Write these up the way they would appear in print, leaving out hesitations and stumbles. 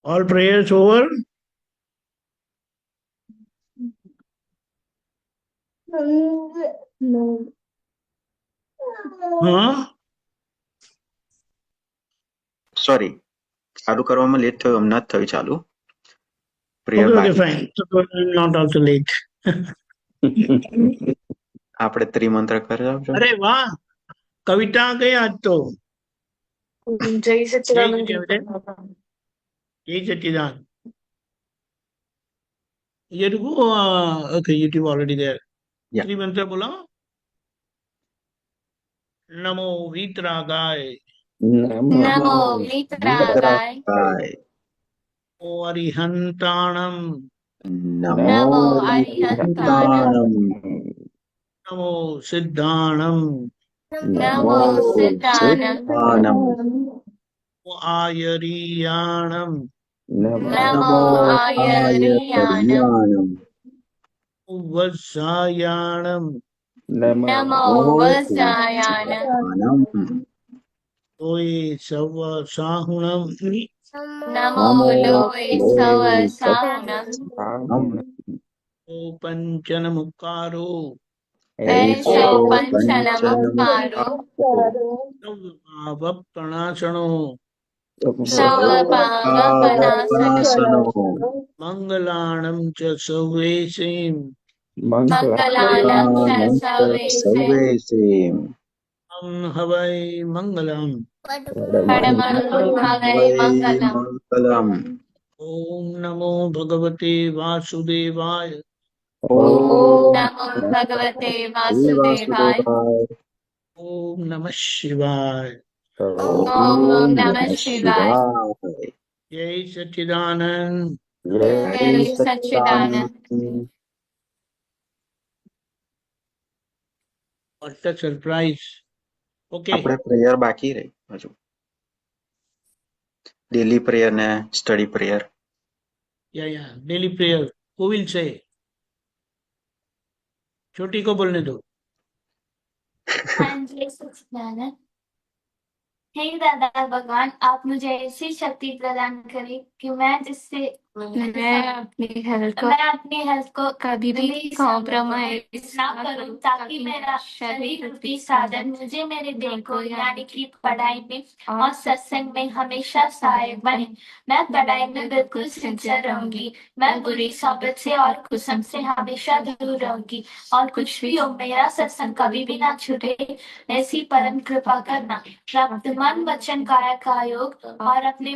All prayers over? No. Huh? Sorry, ચાલુ કરવામાં late થયું, હમણાં જ થયું ચાલુ. પ્રેયર Okay, બાકી fine. So I'm not also late. આપણે ત્રિમંત્ર કરી આપજો. અરે વાહ, કવિતા કઈ આજ તો? જય સચ્ચિદાનંદ. જય સચ્ચિદાન. You have to go. Okay, YouTube already there. Yeah. ત્રિમંત્ર બોલો. નમો વિતરાગાય. નમો વિતરાગાય. વિતરાગાય. ઓ અરિહંતાણમ. નમો અરિહંતાણમ. નમો સિદ્ધાણમ. નમો સિદ્ધાનમ. સિદ્ધાનમ. ઓ આયરિયાણમ. નમો આયર્યાણમ. વત્સાયાણમ. નમો વત્સાયાણમ. તોય સવ સાહુણમ. નમો લોય સવ સાહુણમ. ઓ પંચનમુકારો. એસો પંચનમુકારો. વપણાસણો. સવ પાવપનાસનો. મંગલાણમ ચ સૌવેશીમ. મંગલાલં ચ સર્વેષાં. હવૈ મંગલમ. પરમં હવૈ મંગલમ. મંગલમ. ઓમ નમો ભગવતે વાસુદેવાય. ઓમ નમો ભગવતે વાસુદેવાય. ઓમ નમઃ શિવાય. ઓમ નમઃ શિવાય. જય સચ્ચિદાનંદ. જય સચ્ચિદાનંદ. What a surprise. Okay. આપણે પ્રેયર બાકી રહી હજુ. ડેલી પ્રેયર ને study prayer. Yeah. Daily prayer. Who will say? छोटी को बोलने दो. हाँ जी सच्चिदानंद. हे दादा भगवान, आप मुझे ऐसी शक्ति प्रदान करें कि मैं अपनी हेल्थ को कभी भी कॉम्प्रोमाइज ना करूं, ताकि मेरा शरीर रूपी साधन मुझे मेरे देह को यानी कि पढ़ाई में और सत्संग में हमेशा सहायक बने. मैं पढ़ाई में बिल्कुल सिंसियर रहूंगी. मैं बुरी सोबत से और कुसम से हमेशा दूर रहूंगी. और कुछ भी हो, मेरा सत्संग कभी भी ना छूटे, ऐसी परम कृपा करना. मन वचन काया का योग और अपने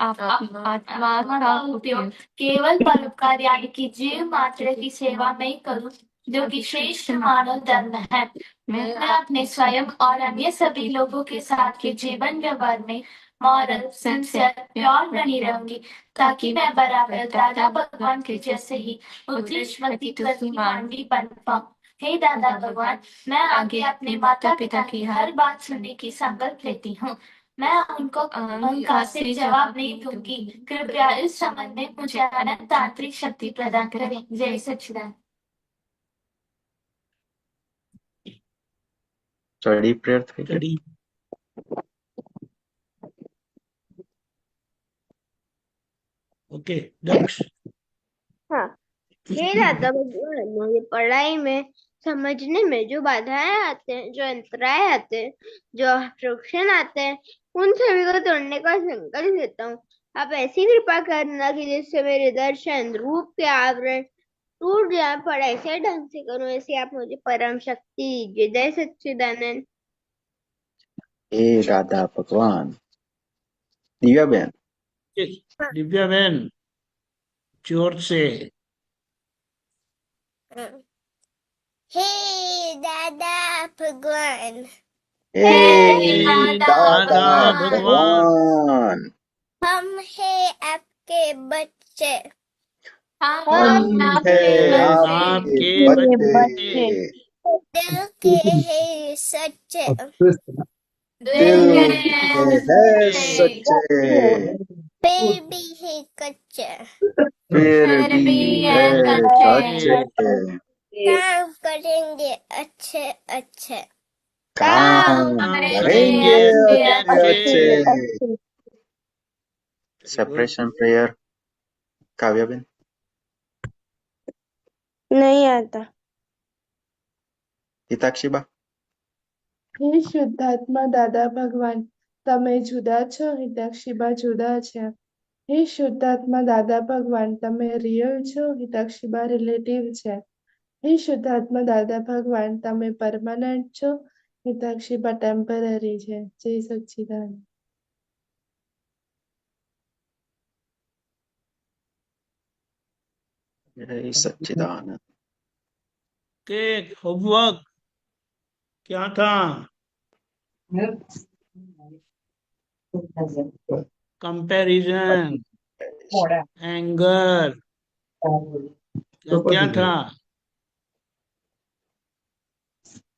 आत्मा का उपयोग केवल परोपकार यानी कि जीव मात्र की सेवा में करूं, जो कि श्रेष्ठ मानव धर्म है. मैं अपने स्वयं और अन्य सभी लोगों के साथ के जीवन व्यवहार में मॉरल, सिंसियर, प्योर बनी रहूंगी, ताकि मैं बराबर दादा भगवान के जैसे ही उत्कृष्ट प्रतिमानी बन पाऊं. हे दादा भगवान, मैं आगे अपने माता पिता की हर बात सुनने की संकल्प लेती हूँ. मैं उनको उनका से जवाब नहीं दूंगी. कृपया इस संबंध में मुझे अनंत तांत्रिक शक्ति प्रदान करें. जय सच्चिदानंद. સ્ટડી પ્રેયર થઈ ગઈ. Study. Okay. Dux. हाँ. हे दादा भगवान, मुझे पढ़ाई में समझने में जो बाधाएं आते हैं, जो अंतराय आते हैं, जो ऑब्स्ट्रक्शन आते हैं, उन सभी को तोड़ने का संकल्प लेता हूँ. आप ऐसी कृपा करना कि जिससे मेरे दर्शन रूप के आवरण टूट जाए, पढ़ाई से ढंग से करूँ, ऐसी आप मुझे परम शक्ति दीजिए. जय सच्चिदानंद. હે દાદા ભગવાન. દિવ્યાબેન. दिव्या बहन. जोर से. हे दादा भगवान. હે દાદા ભગવાન. हम है आपके बच्चे. हम है आपके बच्चे. दिल के है सच्चे. दिल के है सच्चे. फिर भी है कच्चे. फिर भी है कच्चे. काम करेंगे अच्छे अच्छे. काम करेंगे अच्छे. सेपरेशन प्रेयर काव्याबेन नहीं आता। હિતાક્ષીબા હે શુદ્ધાત્મા દાદા ભગવાન તમે જુદા છો, હિતાક્ષીબા જુદા છે. હે શુદ્ધાત્મા દાદા ભગવાન તમે રિયલ છો, હિતાક્ષીબા રિલેટિવ છે. હે શુદ્ધાત્મા દાદા ભગવાન તમે પરમાનન્ટ છો, હિતાક્ષીબા ટેમ્પરરી છે. જય સચ્ચિદાનંદ. જય સચ્ચિદાનંદ. के होमवर्क क्या था? कंपैरिजन, एंगर, क्या था?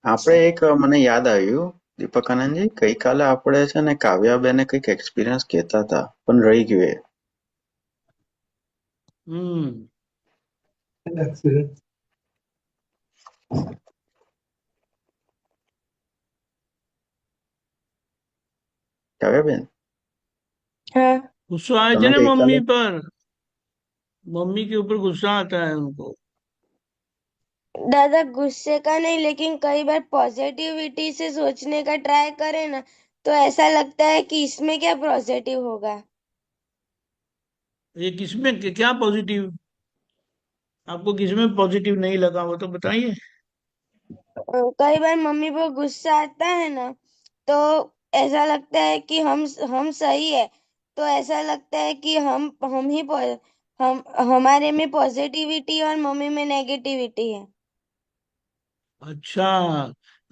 આપણે એક મને યાદ આવ્યું દીપક આનંદજી ગઈકાલે આપણે છે ને કાવ્યાબેને કંઈક એક્સપિરિયન્સ કહેતા હતા પણ રહી ગયું એ. हम्म કાવ્યાબેન हाँ गुस्सा आए थे તમે ना ગઈકાલે मम्मी पर, मम्मी के ऊपर गुस्सा आता है उनको। दादा, गुस्से का नहीं, लेकिन कई बार पॉजिटिविटी से सोचने का ट्राई करें ना, तो ऐसा लगता है कि इसमें क्या पॉजिटिव होगा। ये किसमें क्या पॉजिटिव, आपको किसमें पॉजिटिव नहीं लगा वो तो बताइए। कई बार मम्मी पर गुस्सा आता है ना, तो ऐसा लगता है कि हम सही है, तो ऐसा लगता है कि हम ही हम हमारे में पॉजिटिविटी और मम्मी में नेगेटिविटी है। अच्छा,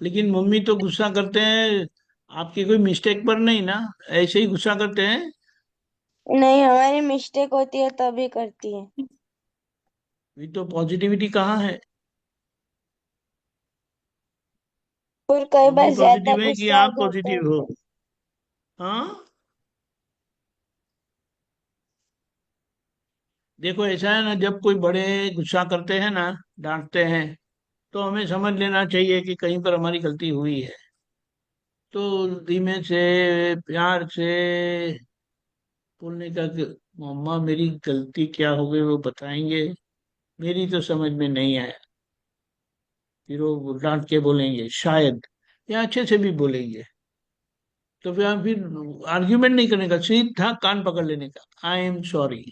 लेकिन मम्मी तो गुस्सा करते हैं आपकी कोई मिस्टेक पर नहीं ना, ऐसे ही गुस्सा करते हैं। नहीं, हमारी मिस्टेक होती है तभी करती है। ये तो पॉजिटिविटी कहाँ है? और कई मम्मी बार ज्यादा पॉजिटिव है कि गुस्सा आ आप जाता है पॉजिटिव हो? तो। हाँ, देखो ऐसा है ना, जब कोई बड़े गुस्सा करते हैं ना, डांटते हैं, तो हमें समझ लेना चाहिए कि कहीं पर हमारी गलती हुई है। तो धीमे से, प्यार से बोलने का कि मम्मा मेरी गलती क्या हो गई वो बताएंगे, मेरी तो समझ में नहीं आया। फिर वो डांट के बोलेंगे शायद, या अच्छे से भी बोलेंगे। तो फिर आर्ग्यूमेंट नहीं करने का, सीधा कान पकड़ लेने का, आई एम सॉरी।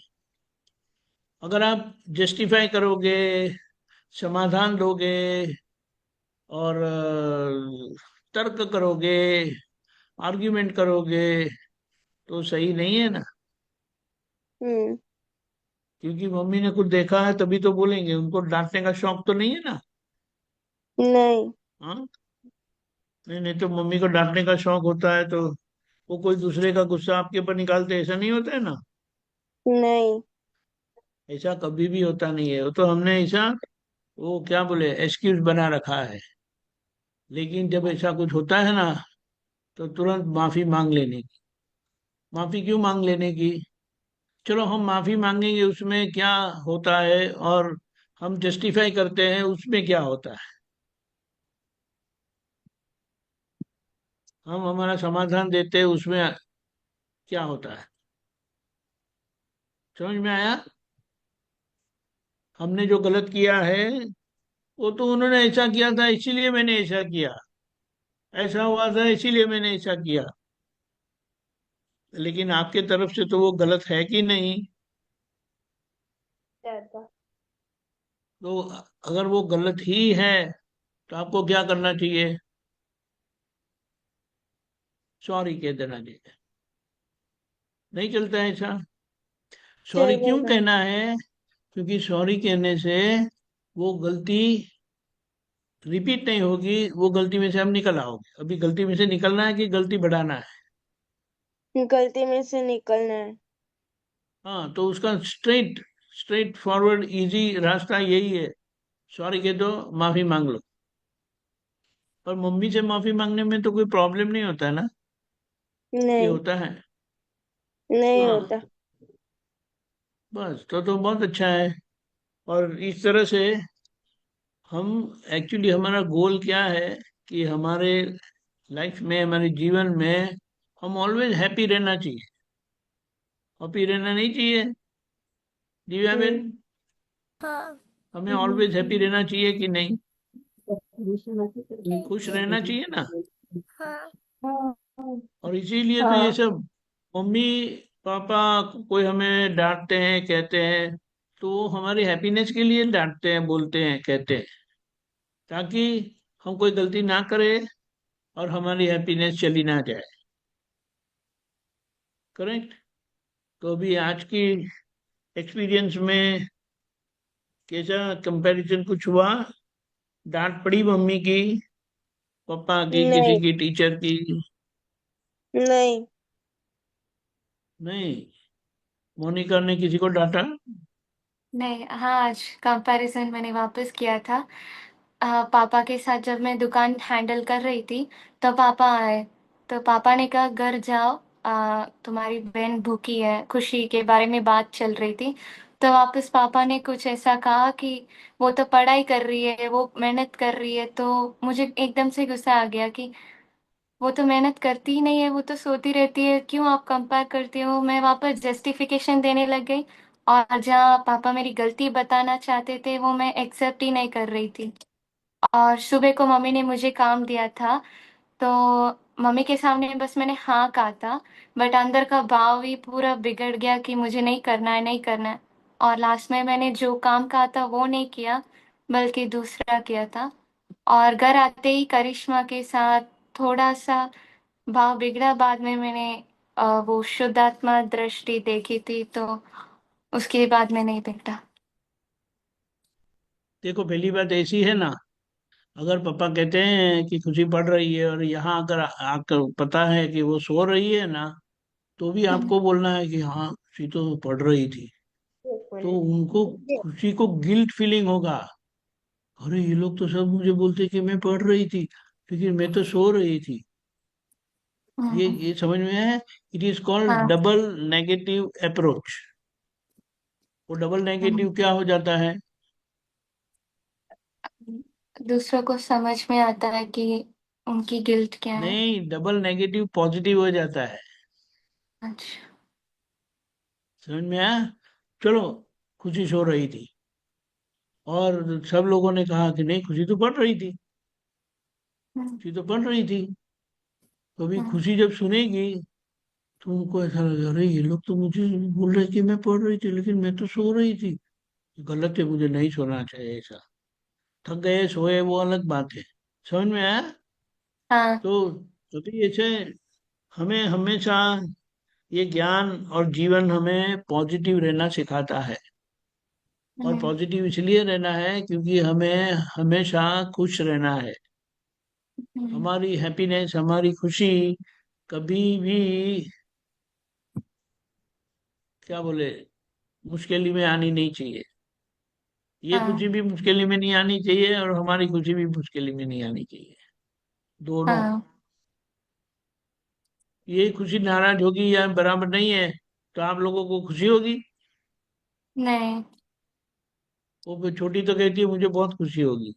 अगर आप जस्टिफाई करोगे, समाधान दोगे और तर्क करोगे, आर्ग्यूमेंट करोगे, तो सही नहीं है ना। हम्म। क्योंकि मम्मी ने कुछ देखा है तभी तो बोलेंगे, उनको डांटने का शौक तो नहीं है ना। नहीं। हाँ, नहीं नहीं, तो मम्मी को डांटने का शौक होता है तो वो कोई दूसरे का गुस्सा आपके ऊपर निकालते, ऐसा नहीं होता है ना। नहीं। ऐसा कभी भी होता नहीं है, वो तो हमने ऐसा, वो क्या बोले, एक्सक्यूज बना रखा है। लेकिन जब ऐसा कुछ होता है ना, तो तुरंत माफी मांग लेने की। माफी क्यों मांग लेने की? चलो हम माफी मांगेंगे, उसमें क्या होता है, और हम जस्टिफाई करते हैं उसमें क्या होता है, हम हमारा समाधान देते हैं उसमें क्या होता है। समझ में आया? हमने जो गलत किया है, वो तो उन्होंने ऐसा किया था इसीलिए मैंने ऐसा किया, ऐसा हुआ था इसीलिए मैंने ऐसा किया। लेकिन आपके तरफ से तो वो गलत है कि नहीं? दादा, तो अगर वो गलत ही है, तो आपको क्या करना चाहिए? सॉरी कह देना चाहिए। नहीं चलता है ऐसा? सॉरी क्यों चलेगा। कहना है? क्योंकि सॉरी कहने से वो गलती रिपीट नहीं होगी, वो गलती में से हम निकल आओगे। अभी गलती में से निकलना है कि गलती बढ़ाना है? गलती में से निकलना है। हाँ, तो उसका स्ट्रेट स्ट्रेट फॉरवर्ड इजी रास्ता यही है, सॉरी कह दो, माफी मांग लो। पर मम्मी से माफी मांगने में तो कोई प्रॉब्लम नहीं होता है ना, ये नहीं, होता है। नहीं हाँ, होता। बस तो बहुत अच्छा है। और इस तरह से हम, एक्चुअली हमारा गोल क्या है कि हमारे लाइफ में, हमारे जीवन में हम ऑलवेज हैप्पी रहना चाहिए। हैप्पी रहना नहीं चाहिए दिव्या बेन? हाँ हमें ऑलवेज हैप्पी रहना चाहिए कि नहीं? खुश रहना चाहिए ना। हाँ हाँ और इसीलिए तो ये हाँ सब मम्मी पापा कोई हमें डांटते हैं कहते हैं, तो वो हमारी हैप्पीनेस के लिए डांटते हैं बोलते हैं कहते हैं, ताकि हम कोई गलती ना करें और हमारी हैप्पीनेस चली ना जाए। करेक्ट। तो अभी आज की एक्सपीरियंस में कैसा कंपैरिजन कुछ हुआ? डांट पड़ी मम्मी की, पापा की, किसी नहीं की, टीचर की? नहीं नहीं। मोनिका ने किसी को डांटा? नहीं, हाँ, आज कंपैरिजन मैंने वापस किया था। पापा के साथ जब मैं दुकान हैंडल कर रही थी, तो पापा आए। तो पापा ने कहा घर जाओ, तुम्हारी बहन भूखी है। खुशी के बारे में बात चल रही थी। तो वापस पापा ने कुछ ऐसा कहा कि वो तो पढ़ाई कर रही है, वो मेहनत कर रही है। तो मुझे एकदम से गुस्सा आ गया कि वो तो मेहनत करती ही नहीं है, वो तो सोती रहती है, क्यों आप कंपेयर करते हो? मैं वापस जस्टिफिकेशन देने लग गई। और जहाँ पापा मेरी गलती बताना चाहते थे, वो मैं एक्सेप्ट ही नहीं कर रही थी। और सुबह को मम्मी ने मुझे काम दिया था, तो मम्मी के सामने बस मैंने हाँ कहा था। बट अंदर का भाव ही पूरा बिगड़ गया कि मुझे नहीं करना है, नहीं करना है। और लास्ट में मैंने जो काम कहा था वो नहीं किया, बल्कि दूसरा किया था। और घर आते ही करिश्मा के साथ थोड़ा सा भाव बिगड़ा। बाद में मैंने वो शुद्धात्मा दृष्टि देखी थी, तो उसके बाद में नहीं बिगड़ा। देखो पहली बात ऐसी है ना, अगर पापा कहते हैं कि खुशी पढ़ रही है और यहाँ अगर आकर पता है कि वो सो रही है ना, तो भी हम्म। आपको बोलना है कि हाँ खुशी तो पढ़ रही थी। तो उनको खुशी को गिल्ट फीलिंग होगा, अरे ये लोग तो सब मुझे बोलते कि मैं पढ़ रही थी, लेकिन मैं तो सो रही थी। हम्म। ये समझ में है? इट इज कॉल्ड हाँ। Double negative approach. वो डबल हम्म। नेगेटिव क्या हो जाता है? दूसरों को समझ में आता है कि उनकी गिल्ट क्या है। नहीं, डबल नेगेटिव पॉजिटिव हो जाता है। अच्छा। समझ में आया? चलो, खुशी सो रही थी और सब लोगों ने कहा कि नहीं खुशी तो पढ़ रही थी, हम्म। खुशी तो पढ़ रही थी। तो अभी हम्म। खुशी जब सुनेगी तो उनको ऐसा लगा, अरे ये लोग तो मुझे बोल रहे कि मैं पढ़ रही थी, लेकिन मैं तो सो रही थी। गलत है, मुझे नहीं सोना चाहिए ऐसा। थक गए सोए वो अलग बात है। समझ में आया? हाँ। तो अभी ऐसे हमें हमेशा ये ज्ञान और जीवन हमें पॉजिटिव रहना सिखाता है। और हम्म। पॉजिटिव इसलिए रहना है क्योंकि हमें हमेशा खुश रहना है। हम्म। हमारी हैप्पीनेस, हमारी खुशी कभी भी, क्या बोले, मुश्किल में आनी नहीं चाहिए। ये हाँ। खुशी भी मुश्किल में नहीं आनी चाहिए और हमारी खुशी भी मुश्किल में नहीं आनी चाहिए, दोनों। हाँ। ये खुशी नाराज होगी या बराबर नहीं है, तो आप लोगों को खुशी होगी? नहीं, वो छोटी तो कहती है मुझे बहुत खुशी होगी।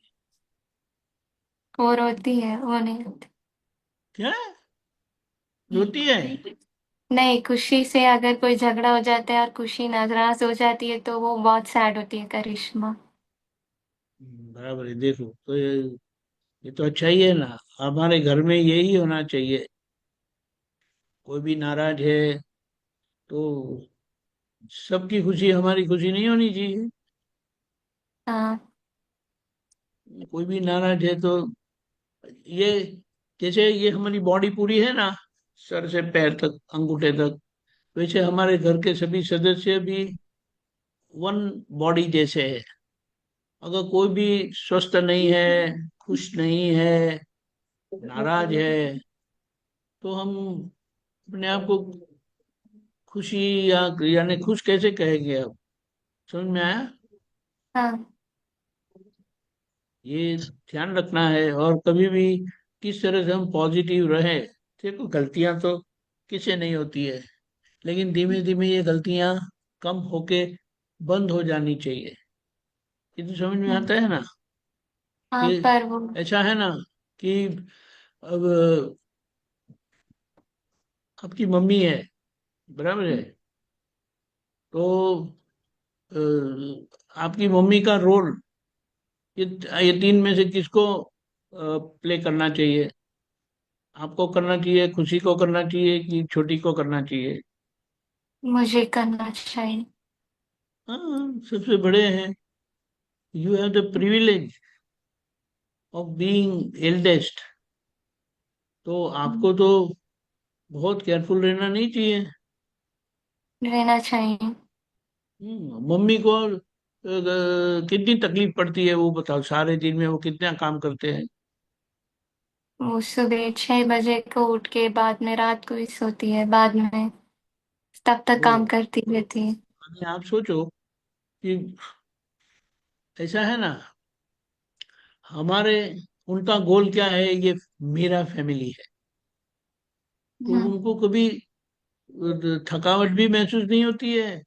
वो रोती है, वो नहीं रोती। क्या? रोती है? नहीं, खुशी से अगर कोई झगड़ा हो जाता है और खुशी नाराज हो जाती है, तो वो बहुत सैड होती है करिश्मा। बराबर है। देखो तो ये तो अच्छा ही है ना। हमारे घर में यही होना चाहिए। कोई भी नाराज है तो सबकी खुशी हमारी खुशी नहीं होनी चाहिए। हाँ। कोई भी नाराज है तो ये, जैसे ये हमारी बॉडी पूरी है ना, सर से पैर तक, अंगूठे तक, वैसे हमारे घर के सभी सदस्य भी वन बॉडी जैसे है। अगर कोई भी स्वस्थ नहीं है, खुश नहीं है, नाराज है, तो हम अपने आप को खुशी या यानी खुश कैसे कहेंगे अब? समझ में आया? हाँ। ये ध्यान रखना है। और कभी भी किस तरह से हम पॉजिटिव रहे। देखो गलतियां तो किसे नहीं होती है, लेकिन धीमे धीमे ये गलतियां कम होके बंद हो जानी चाहिए। ये तो समझ में हम्म। आता है ना? कि हाँ, पर वो। ऐसा है ना कि अब आपकी मम्मी है, बराबर है, तो अ, आपकी मम्मी का रोल ये ये तीन में से किसको प्ले करना चाहिए? आपको करना चाहिए, खुशी को करना चाहिए, कि छोटी को करना चाहिए? मुझे करना चाहिए। हाँ, सबसे बड़े हैं। You have the privilege of being eldest, तो आपको तो बहुत केयरफुल रहना नहीं चाहिए। रहना चाहिए। मम्मी को कितनी तकलीफ पड़ती है वो बताओ, सारे दिन में वो कितना काम करते हैं? वो सुबह 6 बजे को उठ के बाद में रात को ही सोती है, बाद में तब तक वो काम करती रहती है। अभी आप सोचो कि ऐसा है ना, हमारे उनका गोल क्या है, ये मेरा फैमिली है, तो हम्म। उनको कभी थकावट भी महसूस नहीं होती है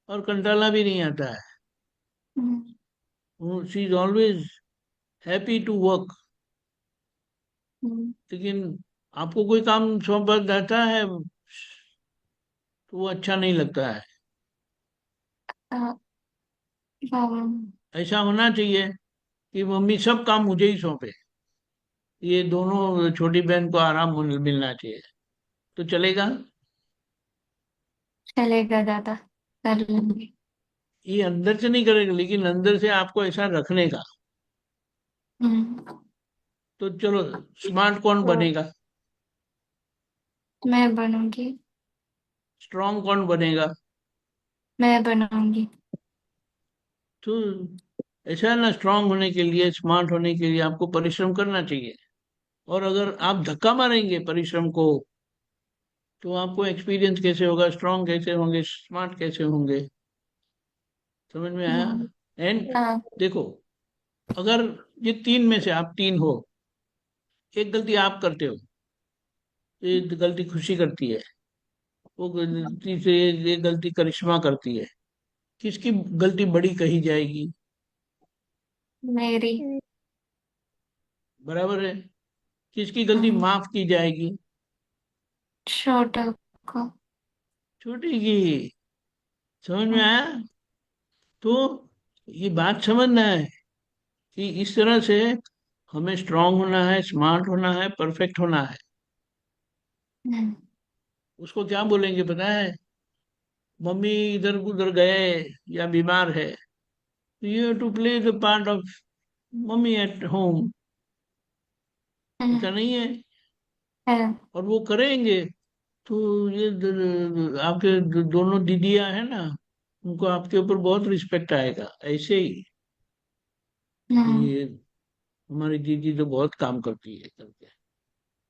और कंटाला भी नहीं आता है। Hmm. She is always happy to work. Hmm. लेकिन आपको कोई काम सौंपा जाता है तो वो अच्छा नहीं लगता है। अ, अम, ऐसा होना चाहिए कि मम्मी सब काम मुझे ही सौंपे, ये दोनों छोटी बहन को आराम मिलना चाहिए, तो चलेगा। चलेगा दादा, कर लूंगी। ये अंदर से नहीं करेगा, लेकिन अंदर से आपको ऐसा रखने का। हम्म। तो चलो, स्मार्ट कौन हाँ। बनेगा? मैं बनूंगी। स्ट्रांग कौन बनेगा? मैं बनाऊंगी। तो ऐसा है ना, स्ट्रांग होने के लिए, स्मार्ट होने के लिए आपको परिश्रम करना चाहिए। और अगर आप धक्का मारेंगे परिश्रम को, तो आपको एक्सपीरियंस कैसे होगा, स्ट्रांग कैसे होंगे, स्मार्ट कैसे होंगे? समझ में आया? हम्म। एंड हाँ। देखो, अगर ये तीन में से आप तीन हो, एक गलती आप करते हो, ये गलती खुशी करती है, वो गलती से ये गलती करिश्मा करती है, किसकी गलती बड़ी कही जाएगी? मेरी। हम्म। बराबर है। किसकी गलती हम्म। माफ की जाएगी? छोटू को। छोटी की। समझ में हम्म। आया? तो ये बात समझना है कि इस तरह से हमें स्ट्रांग होना है, स्मार्ट होना है, परफेक्ट होना है। हम्म। उसको क्या बोलेंगे पता है? मम्मी इधर उधर गए या बीमार है, you have to play the part of mummy at home. ऐसा हम्म। नहीं है? है। और वो करेंगे तो ये आपके दोनों दीदियां हैं ना, उनको आपके ऊपर बहुत रिस्पेक्ट आएगा ऐसे ही। हम्म। ये हमारी दीदी तो बहुत काम करती है करके,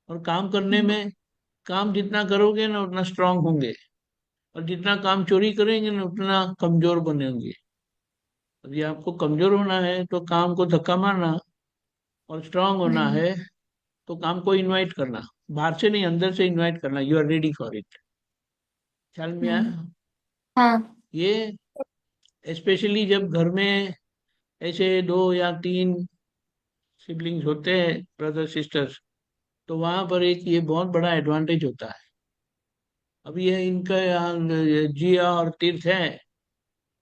और काम करने हम्म। में, काम जितना करोगे ना उतना स्ट्रांग होंगे, और जितना काम चोरी करेंगे ना उतना कमजोर बनेंगे। यदि आपको कमजोर होना है तो काम को धक्का मारना, और स्ट्रांग होना हम्म। है तो काम को इनवाइट करना। बाहर से नहीं, अंदर से इनवाइट करना, you are ready for it. ख्याल में हम्म। आया? हाँ। ये स्पेशली जब घर में ऐसे दो या तीन सिबलिंग्स होते हैं, ब्रदर सिस्टर्स, तो वहां पर एक ये बहुत बड़ा एडवांटेज होता है। अब ये इनका यहाँ जिया और तीर्थ है,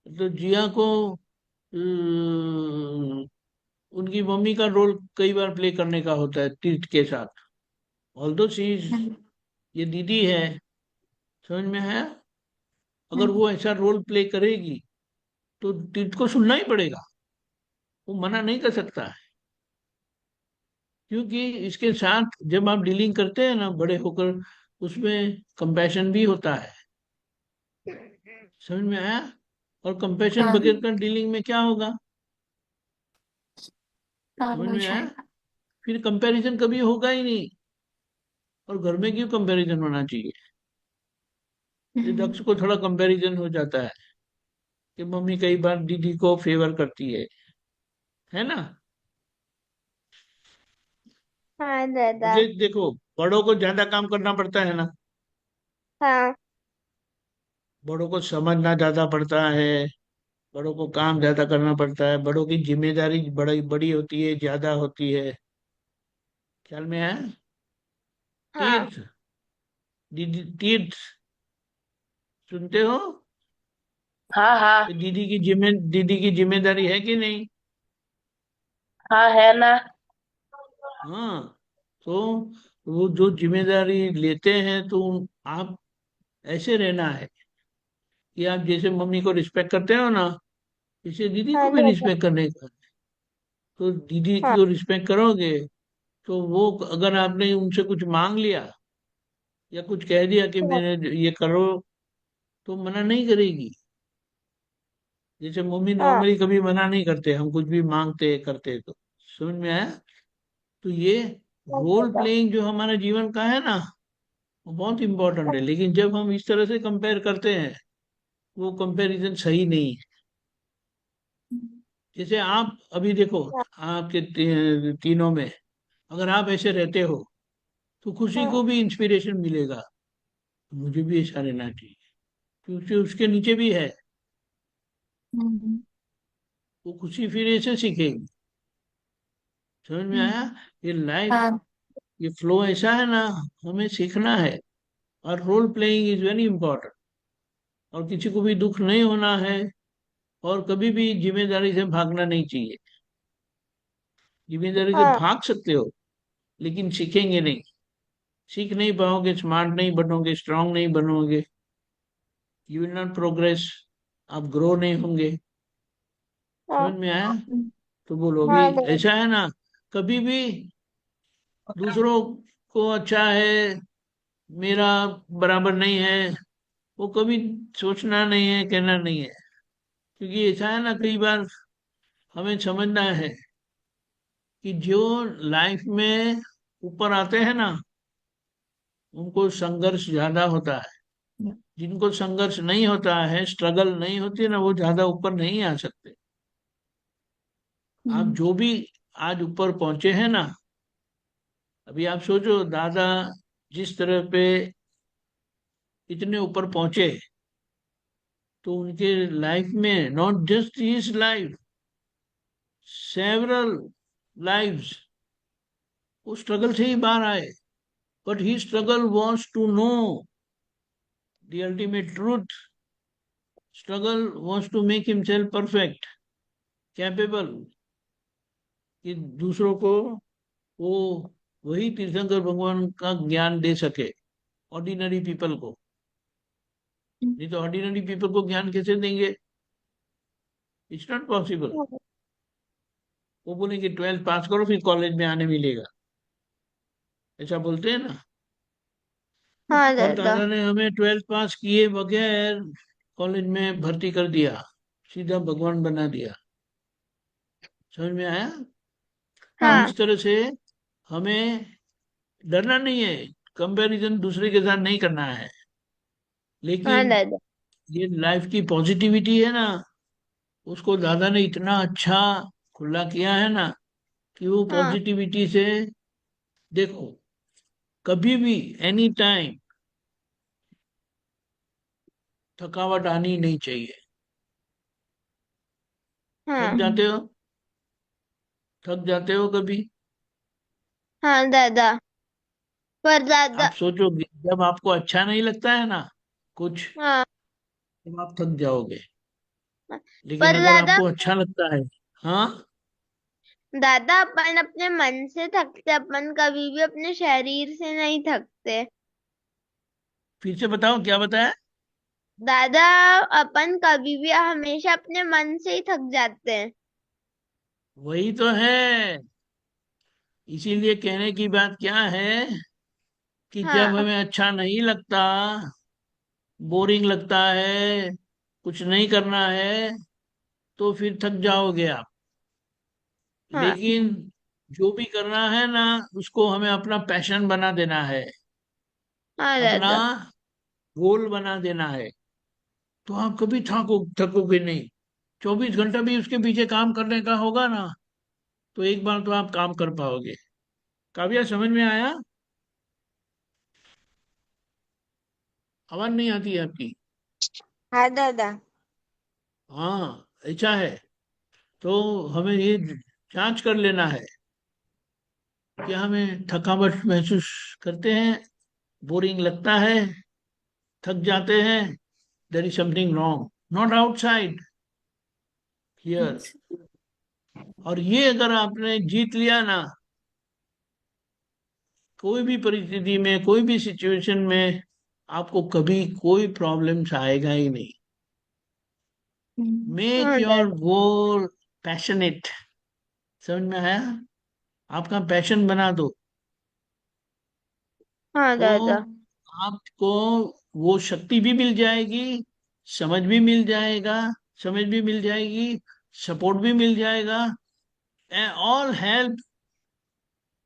तो जिया को उनकी मम्मी का रोल कई बार प्ले करने का होता है तीर्थ के साथ। ऑल्दो शी इज, हम्म। ये दीदी है, समझ में है? अगर हम्म। वो ऐसा रोल प्ले करेगी तो तीर्थ को सुनना ही पड़ेगा, वो मना नहीं कर सकता है। क्योंकि इसके साथ जब आप डीलिंग करते हैं ना बड़े होकर, उसमें कंपैशन भी होता है। समझ में आया? और कंपैशन हाँ। बगैर का डीलिंग में क्या होगा? काम समझ हो में आया? जाएगा। फिर कंपैरिजन कभी होगा ही नहीं। और घर में क्यों कंपैरिजन होना चाहिए? ये हम्म। दक्ष को थोड़ा कंपैरिजन हो जाता है कि मम्मी कई बार दीदी को फेवर करती है ना? हाँ दादा। मुझे देखो, बड़ों को ज्यादा काम करना पड़ता है ना, हाँ। बड़ों को समझना ज्यादा पड़ता है, बड़ों को काम ज्यादा करना पड़ता है, बड़ों की जिम्मेदारी बड़ी बड़ी होती है, ज्यादा होती है। ख्याल में है? हाँ। तीर्थ, दीदी तीर्थ, सुनते हो? हाँ हाँ। कि दीदी की जिम्मेदारी है कि नहीं? हाँ है ना। हाँ। तो वो जो जिम्मेदारी लेते हैं तो आप ऐसे रहना है कि आप जैसे मम्मी को रिस्पेक्ट करते हो ना, इसे दीदी को हाँ भी दादा। रिस्पेक्ट करने का। तो दीदी हाँ को रिस्पेक्ट करोगे तो वो अगर आपने उनसे कुछ मांग लिया या कुछ कह दिया कि हाँ मेरे ये करो, तो मना नहीं करेगी। जैसे मम्मी हाँ नॉर्मली कभी मना नहीं करते, हम कुछ भी मांगते करते तो। समझ में आया? तो ये हाँ रोल दादा। प्लेइंग जो हमारे जीवन का है ना, वो बहुत इंपॉर्टेंट है। लेकिन जब हम इस तरह से कंपेयर करते हैं, वो कंपैरिजन सही नहीं है। जैसे आप अभी देखो, हाँ आपके तीनों में अगर आप ऐसे रहते हो तो खुशी हाँ को भी इंस्पिरेशन मिलेगा, मुझे भी ऐसा रहना चाहिए, क्योंकि उसके नीचे भी है। हम्म। वो खुशी फिर ऐसे सीखेगी। समझ में आया? ये लाइफ, हाँ। ये फ्लो ऐसा है ना, हमें सीखना है। और role playing is very important. और किसी को भी दुख नहीं होना है, और कभी भी जिम्मेदारी से भागना नहीं चाहिए। जिम्मेदारी से हाँ भाग सकते हो, लेकिन सीखेंगे नहीं। सीख नहीं पाओगे, स्मार्ट नहीं बनोगे, स्ट्रांग नहीं बनोगे, यू विल नॉट प्रोग्रेस, आप ग्रो नहीं होंगे। हाँ समझ में आया? तो बोलो, अभी हाँ दादा। ऐसा है ना, कभी भी दूसरों को अच्छा है, मेरा बराबर नहीं है, वो कभी सोचना नहीं है, कहना नहीं है। क्योंकि ऐसा है ना, कई बार हमें समझना है कि जो लाइफ में ऊपर आते हैं ना, उनको संघर्ष ज्यादा होता है। जिनको संघर्ष नहीं होता है, स्ट्रगल नहीं होती ना, वो ज्यादा ऊपर नहीं आ सकते। आप जो भी आज ऊपर पहुंचे हैं ना, अभी आप सोचो दादा जिस तरह पे इतने ऊपर पहुंचे, तो उनके लाइफ में not just his life, several lives, वो स्ट्रगल से ही बाहर आए। But he struggle wants to know the ultimate truth. Struggle wants to make himself perfect, capable, कि दूसरों को वो वही तीर्थंकर भगवान का ज्ञान दे सके, ऑर्डिनरी पीपल को। नहीं तो ऑर्डिनरी पीपल को ज्ञान कैसे देंगे? It's not possible. वो बोलेंगे 12th पास करो फिर कॉलेज में आने मिलेगा, ऐसा बोलते हैं ना। हाँ पर दादा। दादा ने हमें 12th पास किए बगैर कॉलेज में भर्ती कर दिया, सीधा भगवान बना दिया। समझ में आया? तो हाँ इस तरह से हमें डरना नहीं है, कंपैरिजन दूसरे के साथ नहीं करना है। हाँ लेकिन दादा। ये लाइफ की पॉजिटिविटी है ना, उसको दादा ने इतना अच्छा खुला किया है ना, कि वो हाँ पॉजिटिविटी से देखो, कभी भी एनी टाइम थकावट आनी नहीं चाहिए। थक हाँ जाते हो? थक जाते हो कभी? हाँ दादा। पर दादा। आप सोचोगे जब आपको अच्छा नहीं लगता है ना कुछ, हाँ तब आप थक जाओगे। लेकिन पर अगर दादा, आपको अच्छा लगता है, हाँ। दादा अपन अपने मन से थकते, अपन कभी भी अपने शरीर से नहीं थकते। फिर से बताओ क्या बताया? दादा, अपन कभी भी हमेशा अपने मन से ही थक जाते हैं। वही तो है। इसीलिए कहने की बात क्या है कि जब हाँ हमें अच्छा नहीं लगता, बोरिंग लगता है, कुछ नहीं करना है, तो फिर थक जाओगे आप। हाँ लेकिन जो भी करना है ना, उसको हमें अपना पैशन बना देना है, हाँ अपना दादा। गोल बना देना है। तो आप कभी थकोगे नहीं। 24 घंटा भी उसके पीछे काम करने का होगा ना, तो एक बार तो आप काम कर पाओगे। काव्या, समझ में आया? आवाज नहीं आती है आपकी। हाँ दादा। हाँ, ऐसा है। तो हमें ये जांच कर लेना है, क्या हमें थकावट महसूस करते हैं, बोरिंग लगता है, थक जाते हैं, there is something wrong. Not outside, here. और ये अगर आपने जीत लिया ना, कोई भी परिस्थिति में, कोई भी सिचुएशन में आपको कभी कोई प्रॉब्लम्स आएगा ही नहीं। मेक हाँ योर दादा। गोल पैशनेट। समझ में आया? आपका पैशन बना दो, हाँ तो दादा। आपको वो शक्ति भी मिल जाएगी, समझ भी मिल जाएगा, समझ भी मिल जाएगी, सपोर्ट भी मिल जाएगा। And all help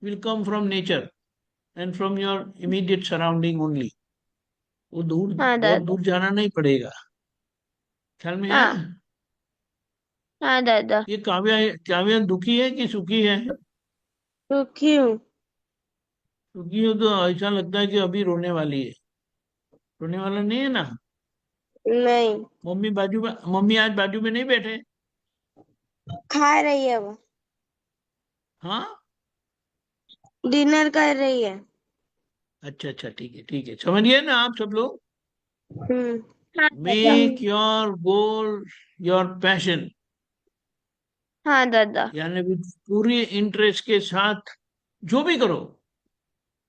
will come from nature and from your immediate surrounding only. वो दूर, हाँ बहुत दादा। दूर जाना नहीं पड़ेगा। ख्याल में है? हाँ। हाँ दादा। ये काव्या, काव्या दुखी है कि सुखी है? दुखी हूँ। सुखी हो तो ऐसा लगता है कि अभी रोने वाली है। रोने वाला नहीं है ना? नहीं। मम्मी बाजू में, मम्मी आज बाजू में नहीं बैठे? खा रही है वो। हाँ, डिनर कर रही है। अच्छा अच्छा, ठीक है ठीक है, समझ गए ना आप सब लोग? हम्म। हाँ दादा। Make your goal your passion, हाँ दादा। यानी भी पूरी इंटरेस्ट के साथ जो भी करो,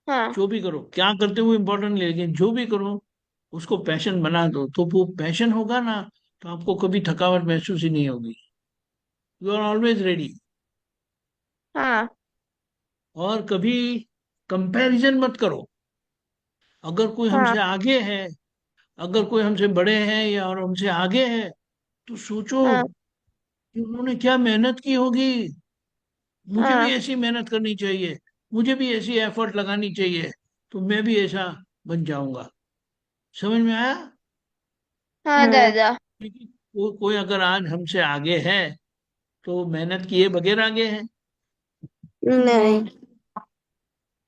हाँ। जो भी करो, क्या करते हो इम्पोर्टेंट नहीं, लेकिन जो भी करो उसको पैशन बना दो। तो वो पैशन होगा ना, तो आपको कभी थकावट महसूस ही नहीं होगी। You are always ready. हाँ। और कभी कंपैरिजन मत करो। अगर कोई हाँ। हमसे आगे है, अगर कोई हमसे बड़े हैं या और हमसे आगे है, तो सोचो हाँ। कि उन्होंने क्या मेहनत की होगी। मुझे भी हाँ। ऐसी मेहनत करनी चाहिए, मुझे भी ऐसी एफर्ट लगानी चाहिए, तो मैं भी ऐसा बन जाऊंगा। समझ में आया? हाँ दादा। क्योंकि कोई अगर आज हमसे आगे है, तो मेहनत किए बगैर आगे है। नहीं।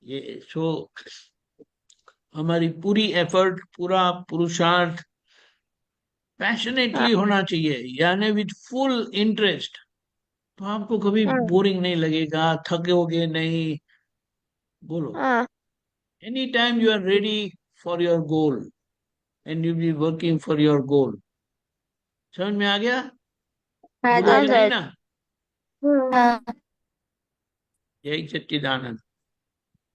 ये सो हमारी पूरी एफर्ट, पूरा पुरुषार्थ हाँ। पैशनेटली होना चाहिए, यानी विथ फुल इंटरेस्ट। तो आपको कभी हाँ। बोरिंग नहीं लगेगा, थकोगे नहीं। बोलो, हाँ। Any time you are ready for your goal and you be working for your goal. समझ में आ गया? हाँ बोलो कि नहीं दादा। ना? हाँ। यही सच्चिदानंद।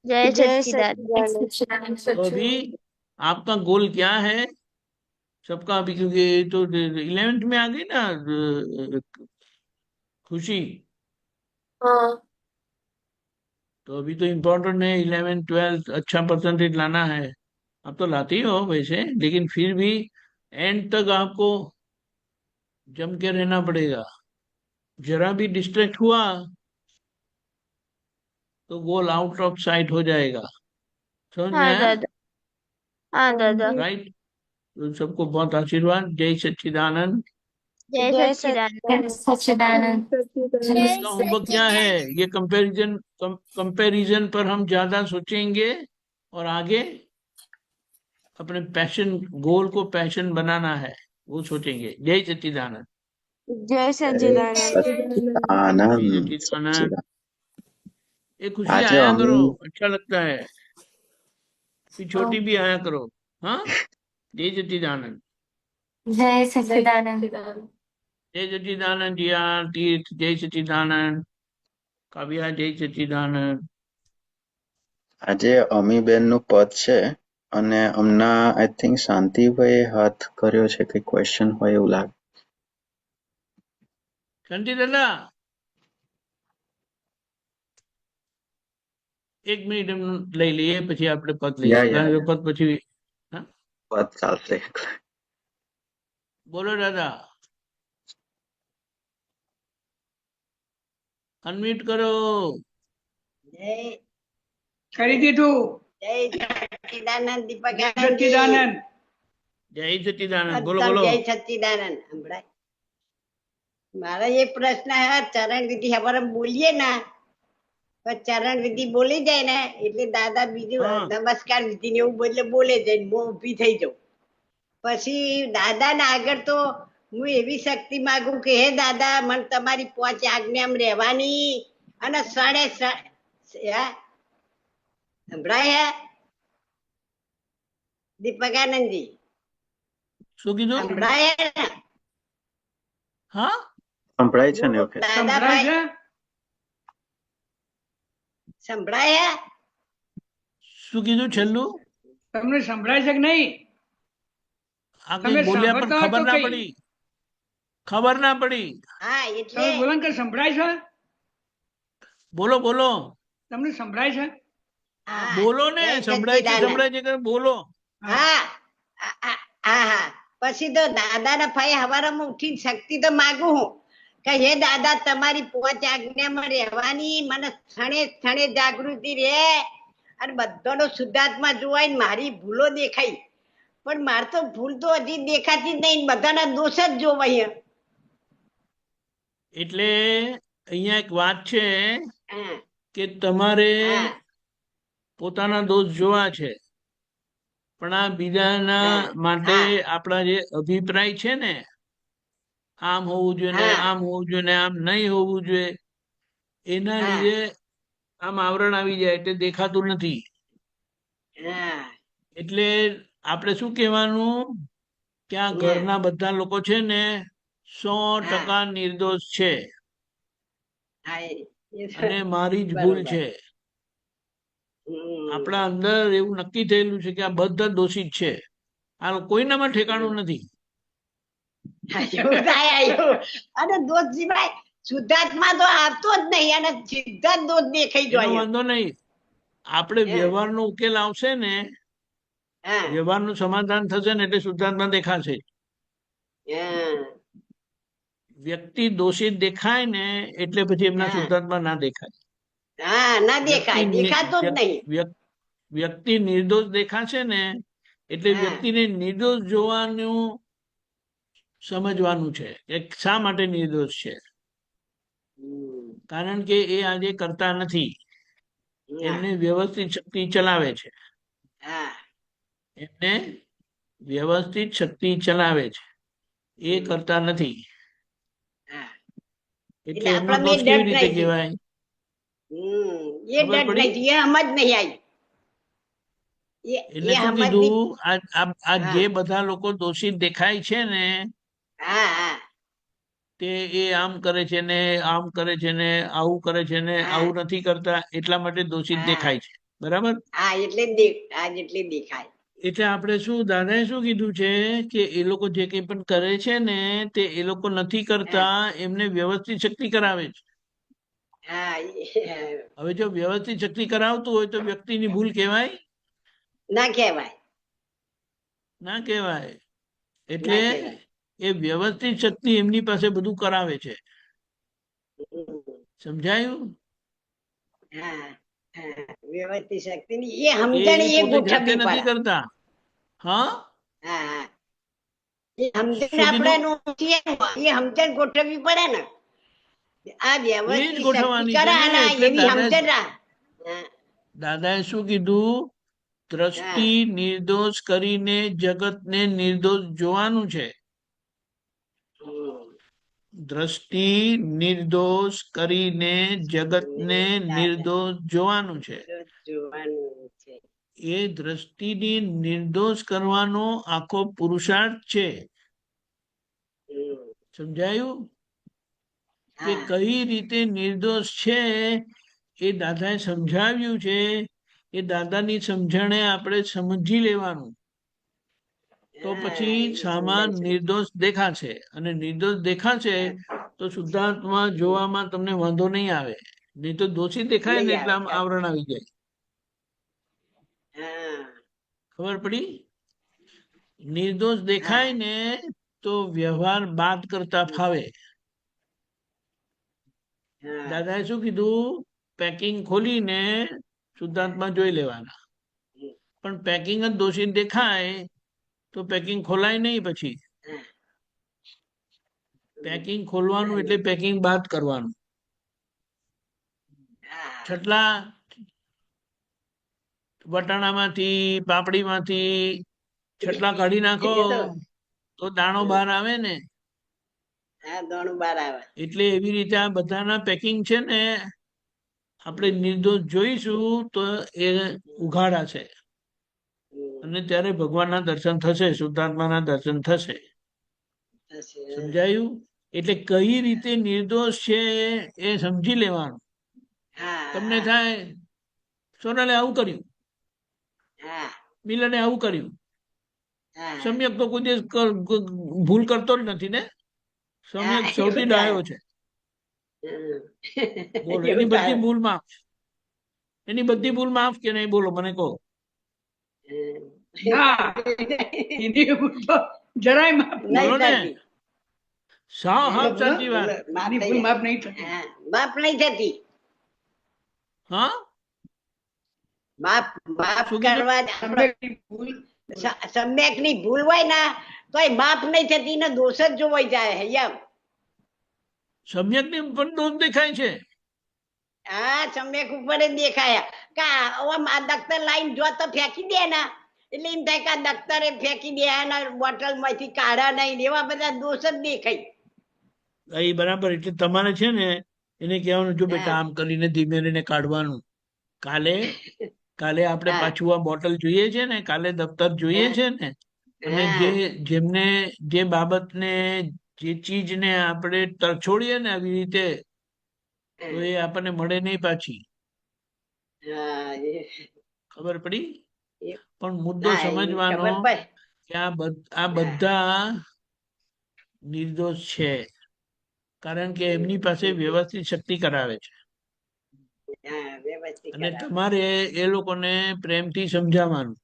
जय जय सच्चिदानंद। तो अभी आपका गोल क्या है सबका? अभी क्योंकि तो 11th में आ गई ना खुशी, हाँ। तो अभी तो इम्पोर्टेंट है 11th 12th, अच्छा परसेंटेज लाना है। अब तो लाती हो वैसे, लेकिन फिर भी एंड तक आपको जम के रहना पड़ेगा। जरा भी डिस्ट्रैक्ट हुआ तो गोल आउट ऑफ साइट हो जाएगा। समझ में हाँ आया? दादा। हाँ दादा। राइट। तो सबको बहुत आशीर्वाद। जय सच्चिदानंद। जय जय सच्चिदानंद। सच्चिदानंद। सच्चिदानंद। इसका होमवर्क क्या है? ये कंपैरिजन, कंपैरिजन पर हम ज्यादा सोचेंगे, और आगे अपने पैशन, गोल को पैशन बनाना है, वो सोचेंगे। जय सच्चिदानंद। जय जय सच्चिदानंद। जय सच्चिदानंद सच्चिदानंद। सच्चिदानंद। ये खुशी આજે आया અમે करो, अच्छा लगता है। फिर छोटी भी आया करो। हाँ, जय सच्चिदानंद। जय सच्चिदानंद। जय सच्चिदानंद जिया, तीर्थ जय सच्चिदानंद, काव्या जय सच्चिदानंद। આજે અમીબેન નું પદ છે અને હમણાં આઈ થિંક શાંતિભાઈ હાથ કર્યો છે, કઈ ક્વેશ્ચન હોય એવું લાગે. शांति दादा, એક મિનિટ એમ લઈ લઈએ, પછી આપણે પદ યા લઈશું, યા કારણ કે યા પદ પછી. હા, પદ ચાલશે. બોલો દાદા, અનમ્યુટ કરો. જય કરી દીધું. જય સચ્ચિદાનંદ દીપકાનંદ. જય સચ્ચિદાનંદ. બોલો એકદમ બોલો. જય સચ્ચિદાનંદ. સંભળાય? મારો એ પ્રશ્ન है, चरण विधि हमारे बोलिए ना, तो चरण विधि बोली जाए ને એટલે દાદા બીજું હા, નમસ્કાર વિધિ ને એવું બદલે બોલે જાય, હું ઊભી થઈ જાઉં. પછી દાદાના આગળ તો હું એવી શક્તિ માગું કે હે દાદા, મને તમારી પોચ આજ્ઞામાં રહેવાની અને સંભળાય હે દીપકાનંદજી? શું કીધું? સંભળાય હે ને? હા સંભળાય છે ને બોલો એવું કે દાદા સંભળાય ભાઈ છે સંભળાય હે? શું કીધું છેલ્લું? તમને સંભળાય છે કે નહીં? આ તમે કઈ બોલ્યા પણ સાંભળતા હોય ખબર તો ના કઈ પડી. ખબર ના પડી. હા તમે એટલે બોલો ને કે સંભળાય છે? બોલો બોલો તમને સંભળાય છે? હા બોલો ને. જય સંભળાય છે સચ્ચિદાનંદ. સંભળાય છે કે બોલો. હા હા હા પછી તો દાદાના ભાઈ હવારમાં ઉઠીને શક્તિ તો માગું હું કે હે દાદા તમારી પોચ આજ્ઞામાં રહેવાની મને ક્ષણે ક્ષણે જાગૃતિ રહે અને બધાનો શુદ્ધાત્મા જોવાય ને મારી ભૂલો દેખાય પણ મારે તો ભૂલ તો હજી દેખાતી જ નહીં ને બધાના દોષ જ જોવાય એટલે અહીંયા એક વાત છે હા કે તમારે હા પોતાના દોષ જોવા છે, પણ આ બીજાના હા માટે હા આપણા જે અભિપ્રાય છે ને, આમ હોવું જોઈએ ને હા આમ હોવું જોઈએ ને આમ નહીં હોવું જોઈએ, એના હા લીધે આમ આવરણ આવી જાય એટલે દેખાતું નથી. હા એટલે આપણે શું કહેવાનું કે આ ઘરના બધા લોકો છે ને 100% નિર્દોષ છે હા એ તો અને મારી જ ભૂલ બરોબર છે. આપણા અંદર એવું નક્કી થયેલું છે કે આ બધા દોષિત છે, આ કોઈનામાં ઠેકાણું નથી. એવું થાય એવું. અને દોષ સિવાય શુદ્ધાત્મા તો આવતો જ નહીં અને સીધા જ દોષ દેખાઈ એનો જાય વાંધો નહીં. આપણે વ્યવહારનો ઉકેલ આવશે ને, હા વ્યવહારનું સમાધાન થશે ને એટલે શુદ્ધાત્મા દેખાશે. હા વ્યક્તિ દોષિત દેખાય ને એટલે પછી એમના હા શુદ્ધાત્મા ના દેખાય. હા ના વ્યક્તિ દેખાય દેખાતો જ નહીં વ્યક્તિ નિર્દોષ દેખાશે ને એટલે હા વ્યક્તિને નિર્દોષ જોવાનું સમજવાનું છે કે શા માટે નિર્દોષ છે. કારણ કે એ આજે કરતા નથી, એમને વ્યવસ્થિત શક્તિ ચલાવે છે. હા એમને વ્યવસ્થિત શક્તિ ચલાવે છે, એ કરતા નથી. હા એટલે એટલે એમનો આપણા દોષ મેં કેવી ડર રીતે નહીં કહેવાય? એ ખબર ડર પડી? નહીં એ સમજ નહીં આવી એટલે એ શું સમજ નહીં કીધું, આ હા જે બધા લોકો દોષિત દેખાય છે ને હા હા તે એ આમ કરે છે ને આમ કરે છે ને આવું કરે છે ને હા આવું નથી કરતા એટલા માટે દોષિત હા દેખાય છે. બરાબર? હા એટલે એટલે દેખાય એટલે આપણે શું દાદાએ શું કીધું છે કે એ લોકો જે કંઈ પણ કરે છે ને તે એ લોકો નથી હા કરતા, એમને વ્યવસ્થિત શક્તિ કરાવે છે. હા હવે જો વ્યવસ્થિત શક્તિ કરાવતું હોય તો વ્યક્તિની ભૂલ કહેવાય? ના કહેવાય ના કહેવાય. એટલે ના કહેવાય એ વ્યવસ્થિત શક્તિ એમની પાસે બધું કરાવે છે. સમજાયું? હા હા વ્યવસ્થિત શક્તિ ની એ એ સમજણ એ પોતે જાતે ગોઠવવી નથી પડે કરતા. હા, હા હા એ સમજણ શું આપણે કીધું? એ સમજણ ગોઠવવી પડે ને આ એ જ વ્યવસ્થિત શક્તિ ગોઠવવાની છે કરે ને. અને એટલે એની સમજણ દાદાએ શું કીધું? હા દ્રષ્ટિ નિર્દોષ કરીને જગતને નિર્દોષ જોવાનું છે. દ્રષ્ટિ નિર્દોષ કરીને જગતને નિર્દોષ જોવાનું છે. જોવાનું છે એ દ્રષ્ટિને નિર્દોષ કરવાનો આખો પુરુષાર્થ છે. સમજાયું? કે હા કઈ રીતે નિર્દોષ છે એ દાદાએ સમજાવ્યું છે. એ દાદાની સમજણે આપણે સમજી લેવાનું, તો હા પછી એ સામાન સુંદર છે નિર્દોષ દેખાશે. અને નિર્દોષ દેખાશે તો શુદ્ધાત્મા જોવામાં તમને વાંધો નહીં આવે. નહીં તો દોષી દેખાય ને નહીં એટલે આવે આમ આવરણ આવી જાય. હા ખબર પડી? નિર્દોષ હા દેખાય ને તો વ્યવહાર બાદ કરતા ફાવે. હા દાદાએ શું કીધું? પેકિંગ ખોલીને શુદ્ધાત્મા જોઈ લેવાના. પણ પેકિંગ જ દોષિત દેખાય તો પેકિંગ ખોલાય નહીં. પછી પેકિંગ ખોલવાનું એટલે પેકિંગ બાદ કરવાનું. હા છટલા વટાણામાંથી, પાપડીમાંથી છટલા કાઢી નાખો એ તો તો દાણો બહાર આવે ને. હા દોણું બાર આવે એટલે એવી રીતે આ બધાના પેકિંગ છે ને આપણે નિર્દોષ જોઈશું તો એ ઉઘાડા છે. અને ત્યારે ભગવાનના દર્શન થશે, શુદ્ધાત્માના દર્શન થશે. સમજાયું? એટલે કઈ રીતે નિર્દોષ છે એ સમજી લેવાનું. તમને હા થાય સોનાલે આવું કર્યું, હા મિલને આવું કર્યું. હા સમ્યક તો કોઈ દિવસ ભૂલ કરતો જ નથી ને. સમ્યક હા સૌથી એવું થાય. ડાયો છે. બોલો એની એવું બધી થાય. ભૂલ માફ, એની બધી ભૂલ માફ કે નહીં બોલો મને કહો. ના એની ભૂલ તો જરાય માફ નહીં બોલો ને, થતી. સાવ બોલો હાવ બોલો સાચી વાત. માફ એની થઈ ભૂલ જાય. માફ નહીં થતી. હા, માફ નહીં થતી. હા માફ માફ શું કીધું? કરવા જ આપણે સમ્યકની ભૂલ સમ્યકની ભૂલ હોય ને તો એ માફ નહીં થતી ને દોષ જ જોવાઈ જાય એમ. સમ્યક ને પણ દોષ દેખાય છે. હા સમ્યક ઉપર જ દેખાયા કા આમ આ દખ્તર લાઈન જો તો ફેંકી દે ને એટલે એમ થાય કે આ દખ્તરે ફેંકી દે અને બોટલ માંથી કાઢા નહીં ને એવા બધા દોષ જ દેખાય. એ બરાબર. એટલે તમારે છે ને એને કહેવાનું, જો બેટા હા આમ કરીને ધીમે રહીને કાઢવાનું. કાલે કાલે આપણે હા પાછું આ બોટલ જોઈએ છે ને, કાલે દફતર જોઈએ હા છે ને. અને હા જેમને જે બાબતને જે ચીજને આપણે તરછોડીએ ને આવી રીતે, તો એ આપણને મળે નહીં પાછી. હા ખબર પડી? એ- પણ મુદ્દો હા એ સમજવાનો ખબર પડે. કે આ હા બધા નિર્દોષ છે, કારણ કે એમની પાસે વ્યવસ્થિત શક્તિ કરાવે છે. હા વ્યવસ્થિત અને કરાવે. તમારે એ લોકોને પ્રેમથી સમજાવવાનું.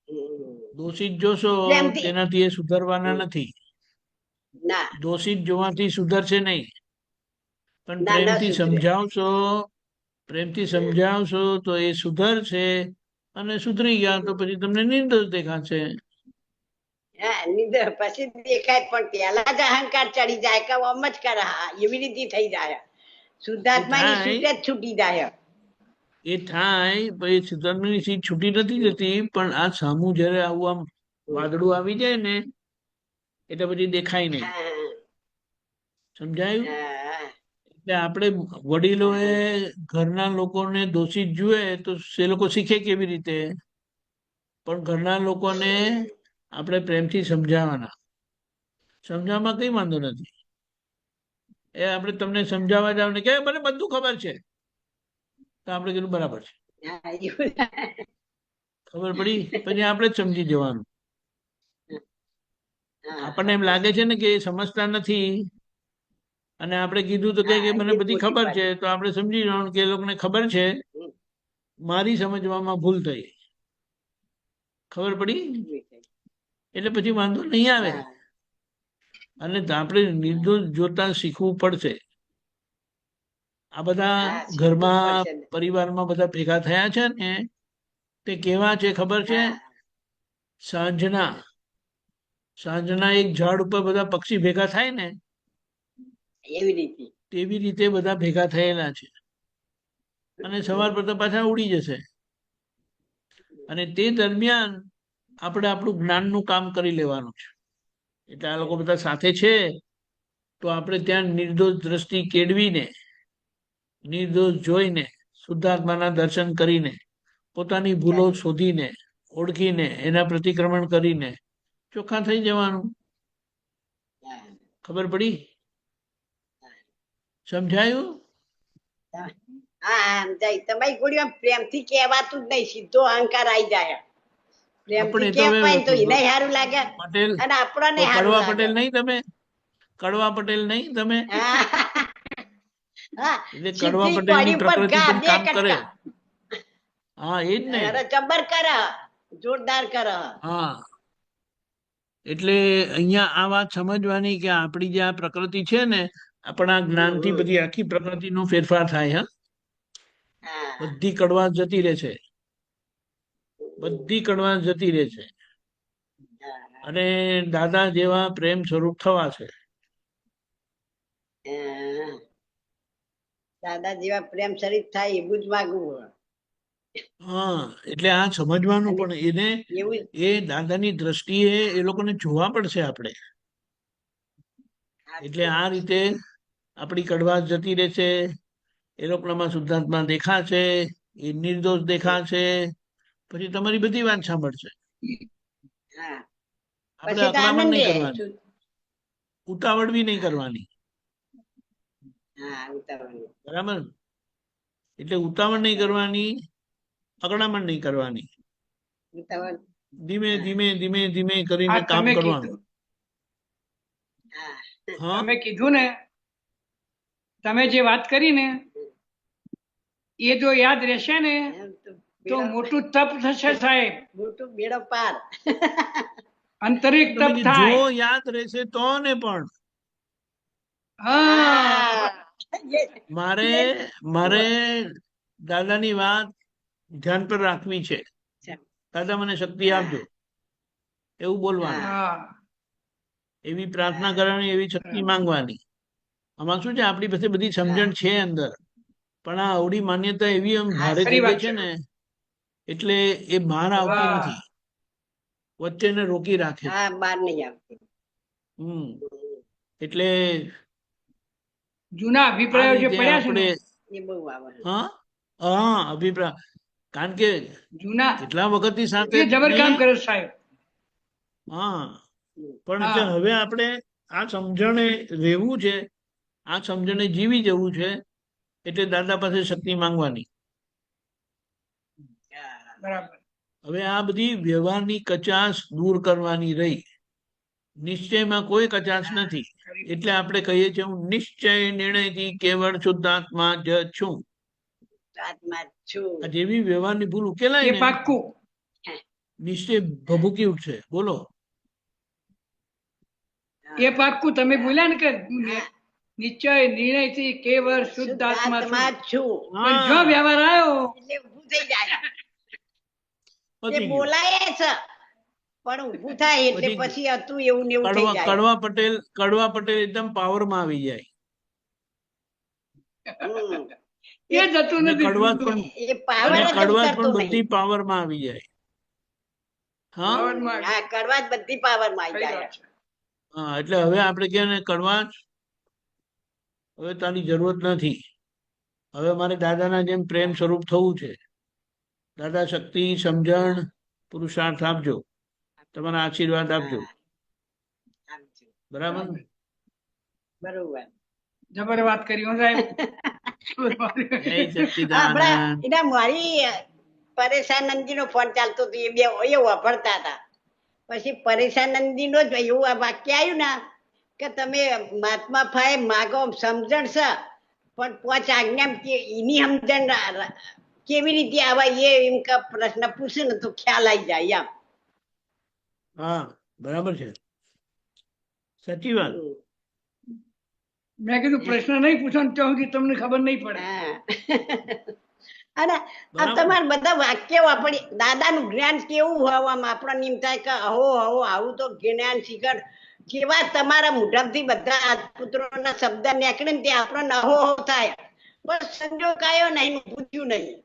હમ. દોષિત જોશો પ્રેમથી તેનાથી એ સુધરવાના નથી. ના દોષિત જોવાથી સુધરશે નહીં. પણ ના ના સુધરે. પ્રેમથી સમજાવશો તો એ સુધરશે. અને સુધરી ગયા તો પછી તમને નિર્દોષ દેખાશે. હા નિંદર પછી દેખાય પણ પેલા જ અહંકાર ચડી જાય કે આમ જ કરે હા એવી રીતે થઈ જાય. એ શુદ્ધાત્માની થાય છૂટ જ છૂટી જાય. એ થાય પછી સુધરવાની સીટ છૂટી નથી જતી. પણ આ સામું જયારે આવું આમ વાદળું આવી જાય ને, એટલે પછી દેખાય નહીં. હા સમજાયું? હા એટલે આપણે વડીલોએ ઘરના લોકોને દોષિત જુએ તો એ લોકો શીખે કેવી રીતે. પણ ઘરના લોકોને આપણે પ્રેમથી સમજાવવાના. સમજાવવામાં કઈ વાંધો નથી. એ આપણે તમને સમજાવવા જાવ ને કે મને બધું ખબર છે, તો આપણે કીધું બરાબર છે, હા એવું ખબર પડી. પછી આપણે જ સમજી જવાનું. હા આપણને એમ લાગે છે ને કે એ સમજતા નથી, અને આપણે કીધું તો કે હા મને એ બધી ખોટી ખબર છે, પાડી. તો આપણે સમજી જવાનું કે એ લોકોને ખબર છે, મારી સમજવામાં ભૂલ થઈ. ખબર પડી? એટલે પછી વાંધો નહીં આવે. હા અને આપણે નિર્દોષ જોતા શીખવું પડશે. આ બધા હા શીખવું જ ઘરમાં પડશે ને. પરિવારમાં બધા ભેગા થયા છે ને, તે કેવા છે ખબર છે? હા સાંજના સાંજના એક ઝાડ ઉપર બધા પક્ષી ભેગા થાય ને, એવી રીતે. તેવી રીતે બધા ભેગા થયેલા છે. અને સવાર પડતા પાછા ઉડી જશે. અને તે દરમિયાન આપણે આપણું જ્ઞાનનું કામ કરી લેવાનું છે. એટલે આ લોકો બધા સાથે છે, તો આપણે ત્યાં નિર્દોષ દ્રષ્ટિ કેળવીને, નિર્દોષ જોઈને, શુદ્ધાત્માના દર્શન કરીને, પોતાની ભૂલો શોધીને, ઓળખીને, એના પ્રતિક્રમણ કરીને ચોખ્ખા થઈ જવાનું. ખબર પડી? સમજાયું? હા સમજાય. તમારી ગોળીમાં પ્રેમથી કહેવાતું જ નહીં, સીધો અહંકાર આવી જાય. આપણે પ્રેમથી તો હવે કહેવાય તો એને સારું લાગે પટેલ અને આપણને તો સારું કડવા લાગે. પટેલ નહીં તમે? કડવા પટેલ નહીં તમે? હા હા એટલે કડવા સીધી પટેલની કોડી પર પ્રકૃતિ ઘા પણ બે કામ કરે. કટકા. હા એ જ ને. અરે જબ્બર કરે, જોરદાર કરે. હા એટલે અહીંયા આ વાત સમજવાની કે આપણી જે આ પ્રકૃતિ છે ને, આપણા જ્ઞાનથી બધી આખી પ્રકૃતિનો ફેરફાર થાય. હા, હા બધી કડવાશ જતી રહે છે. બધી કડવાશ જતી રહે છે. અને દાદા જેવા પ્રેમ સ્વરૂપ થવા છે. હા. દાદા જેવા પ્રેમ શરીફ થાય એવું જ માગવું. હા એટલે આ સમજવાનું. અને પણ એને એવું એ દાદાની દ્રષ્ટિએ એ લોકોને જોવા પડશે આપણે. એટલે આ રીતે આપણી કડવાશ જતી રહેશે. એ લોકોનામાં શુદ્ધાત્મા દેખાશે, એ નિર્દોષ દેખાશે. પછી તમારી બધી વાત સાંભળશે. હા આપણે પછી તો અકળામણ આનંદ નહીં રહે. કરવાની. ઉતાવળ બી નહીં કરવાની, હા ઉતાવળ નહીં. બરાબર. એટલે ઉતાવળ નહીં કરવાની, અકળામણ નહીં કરવાની, ઉતાવળ ધીમે હા ધીમે ધીમે ધીમે આ કરીને કામ તમે કરવાનું. કીધું હા હા, તમે કીધું ને, તમે જે વાત કરી ને એ જો યાદ રહેશે ને એમ તો તો બેડો મોટું તપ થશે સાહેબ, મોટું બેડો પાર. આંતરિક તમે તપ કે જો થાય. યાદ રહેશે તો ને પણ હા Yes, મારે yes. મારે દાદાની વાત ધ્યાન પર રાખવી છે. અચ્છા. દાદા મને શક્તિ આપજો, એવું બોલવાનું, હા એવી પ્રાર્થના કરવાની, એવી શક્તિ બરાબર. માંગવાની. આમાં શું છે, આપણી પાસે બધી સમજણ છે અંદર, પણ આ અવળી માન્યતા એવી આમ હા ભારે ખરી થઈ ગઈ વાત છે છે. ને, એટલે એ બહાર આવતી હા નથી, વચ્ચેને રોકી રાખે છે. હા બહાર નહીં આવતી. હમ એટલે જૂના આ અભિપ્રાયો જે રીતે પડ્યા છે ને, આપણે એ બહુ આવે. હા હા અભિપ્રાય, કારણ કે જૂના કેટલા વખતની સાથે એ જબર ને કામ કરે છે સાહેબ. હા, પણ કે હા હવે આપણે આ સમજણે રહેવું છે, આ સમજણે જીવી જવું છે, એટલે દાદા પાસે શક્તિ માંગવાની. હા. બરાબર. હવે આ બધી વ્યવહારની કચાશ દૂર કરવાની રહી, નિશ્ચયમાં કોઈ કચાશ હા નથી. ખરી એટલે આપણે કહીએ છીએ હું નિશ્ચય નિર્ણયથી કેવળ શુદ્ધાત્મા જ છું. આત્મા જ છું. આ જેવી વ્યવહારની ભૂલ ઉકેલાય એ ને, પાક્કું. નિશ્ચય ભભૂકી ઉઠશે. બોલો. હા એ પાક્કું તમે બોલ્યા ને કે હા નિશ્ચય નિર્ણયથી કેવળ શુદ્ધ શુદ્ધ આત્મા છું, આત્મા જ છું પણ જો હા, વ્યવહાર આવ્યો એટલે ઊભું થઈ જાય. એ પતી ગયું. બોલાય છે પણ ઊભું થાય એટલે પછી પછી હતું એવું ને એવું થઈ જાય. કડવા પટેલ એકદમ પાવરમાં આવી જાય, હમ એ એ જતું અને નથી કડવાશ છૂટતું. પણ એ પાવર જ કડવાશ ઉતરતો પણ નહીં. બધી પાવરમાં આવી જાય. હા પાવરમાં હા કડવા જ બધી પાવર માં આવી ખરી જાય. વાત છે. હા, એટલે હવે આપણે કહે ને કડવાશ, હવે તારી જરૂરત નથી. હવે મારે દાદાના જેમ પ્રેમ સ્વરૂપ થવું છે. દાદા શક્તિ, સમજણ, પુરુષાર્થ આપજો, તમારા આશીર્વાદ આપજો. હા આપજો. બરાબર. બરાબર. બરોબર. જબર વાત કરી હો સાહેબ. જય આપડા સચ્ચિદાનંદ. એના મારી પરેશાનંદજી નો ફોન ચાલતો હતો, એ બે એ વાપરતા હતા. પછી પરેશાનંદજી નો જ એવું આ વાક્ય આવ્યું ને કે તમે મહાત્મા ફાય માગો સમજણ છે, પણ પોચ આજ્ઞા એની સમજણ કેવી રીતે આવે એ એમ કે પ્રશ્ન પૂછે ને તો ખ્યાલ આવી જાય એમ. હા, બરાબર છે, સાચી વાત. હમ. મેં કીધું પ્રશ્ન નહીં પૂછો ને ત્યાં સુધી તમને ખબર નહીં પડે. હા અને આ બરાબર. તમારે બધા વાક્ય વાપરી દાદાનું જ્ઞાન કેવું હોવામાં આપણને એમ થાય કે અહો અહો આવું તો જ્ઞાન શિખર કેવા તમારા મોઢામાંથી બધા પુત્રોના શબ્દ નીકળે ને તે આપણને અહો અહો થાય, પણ સંજોગ આવ્યો નહીં, પૂછ્યું નહીં.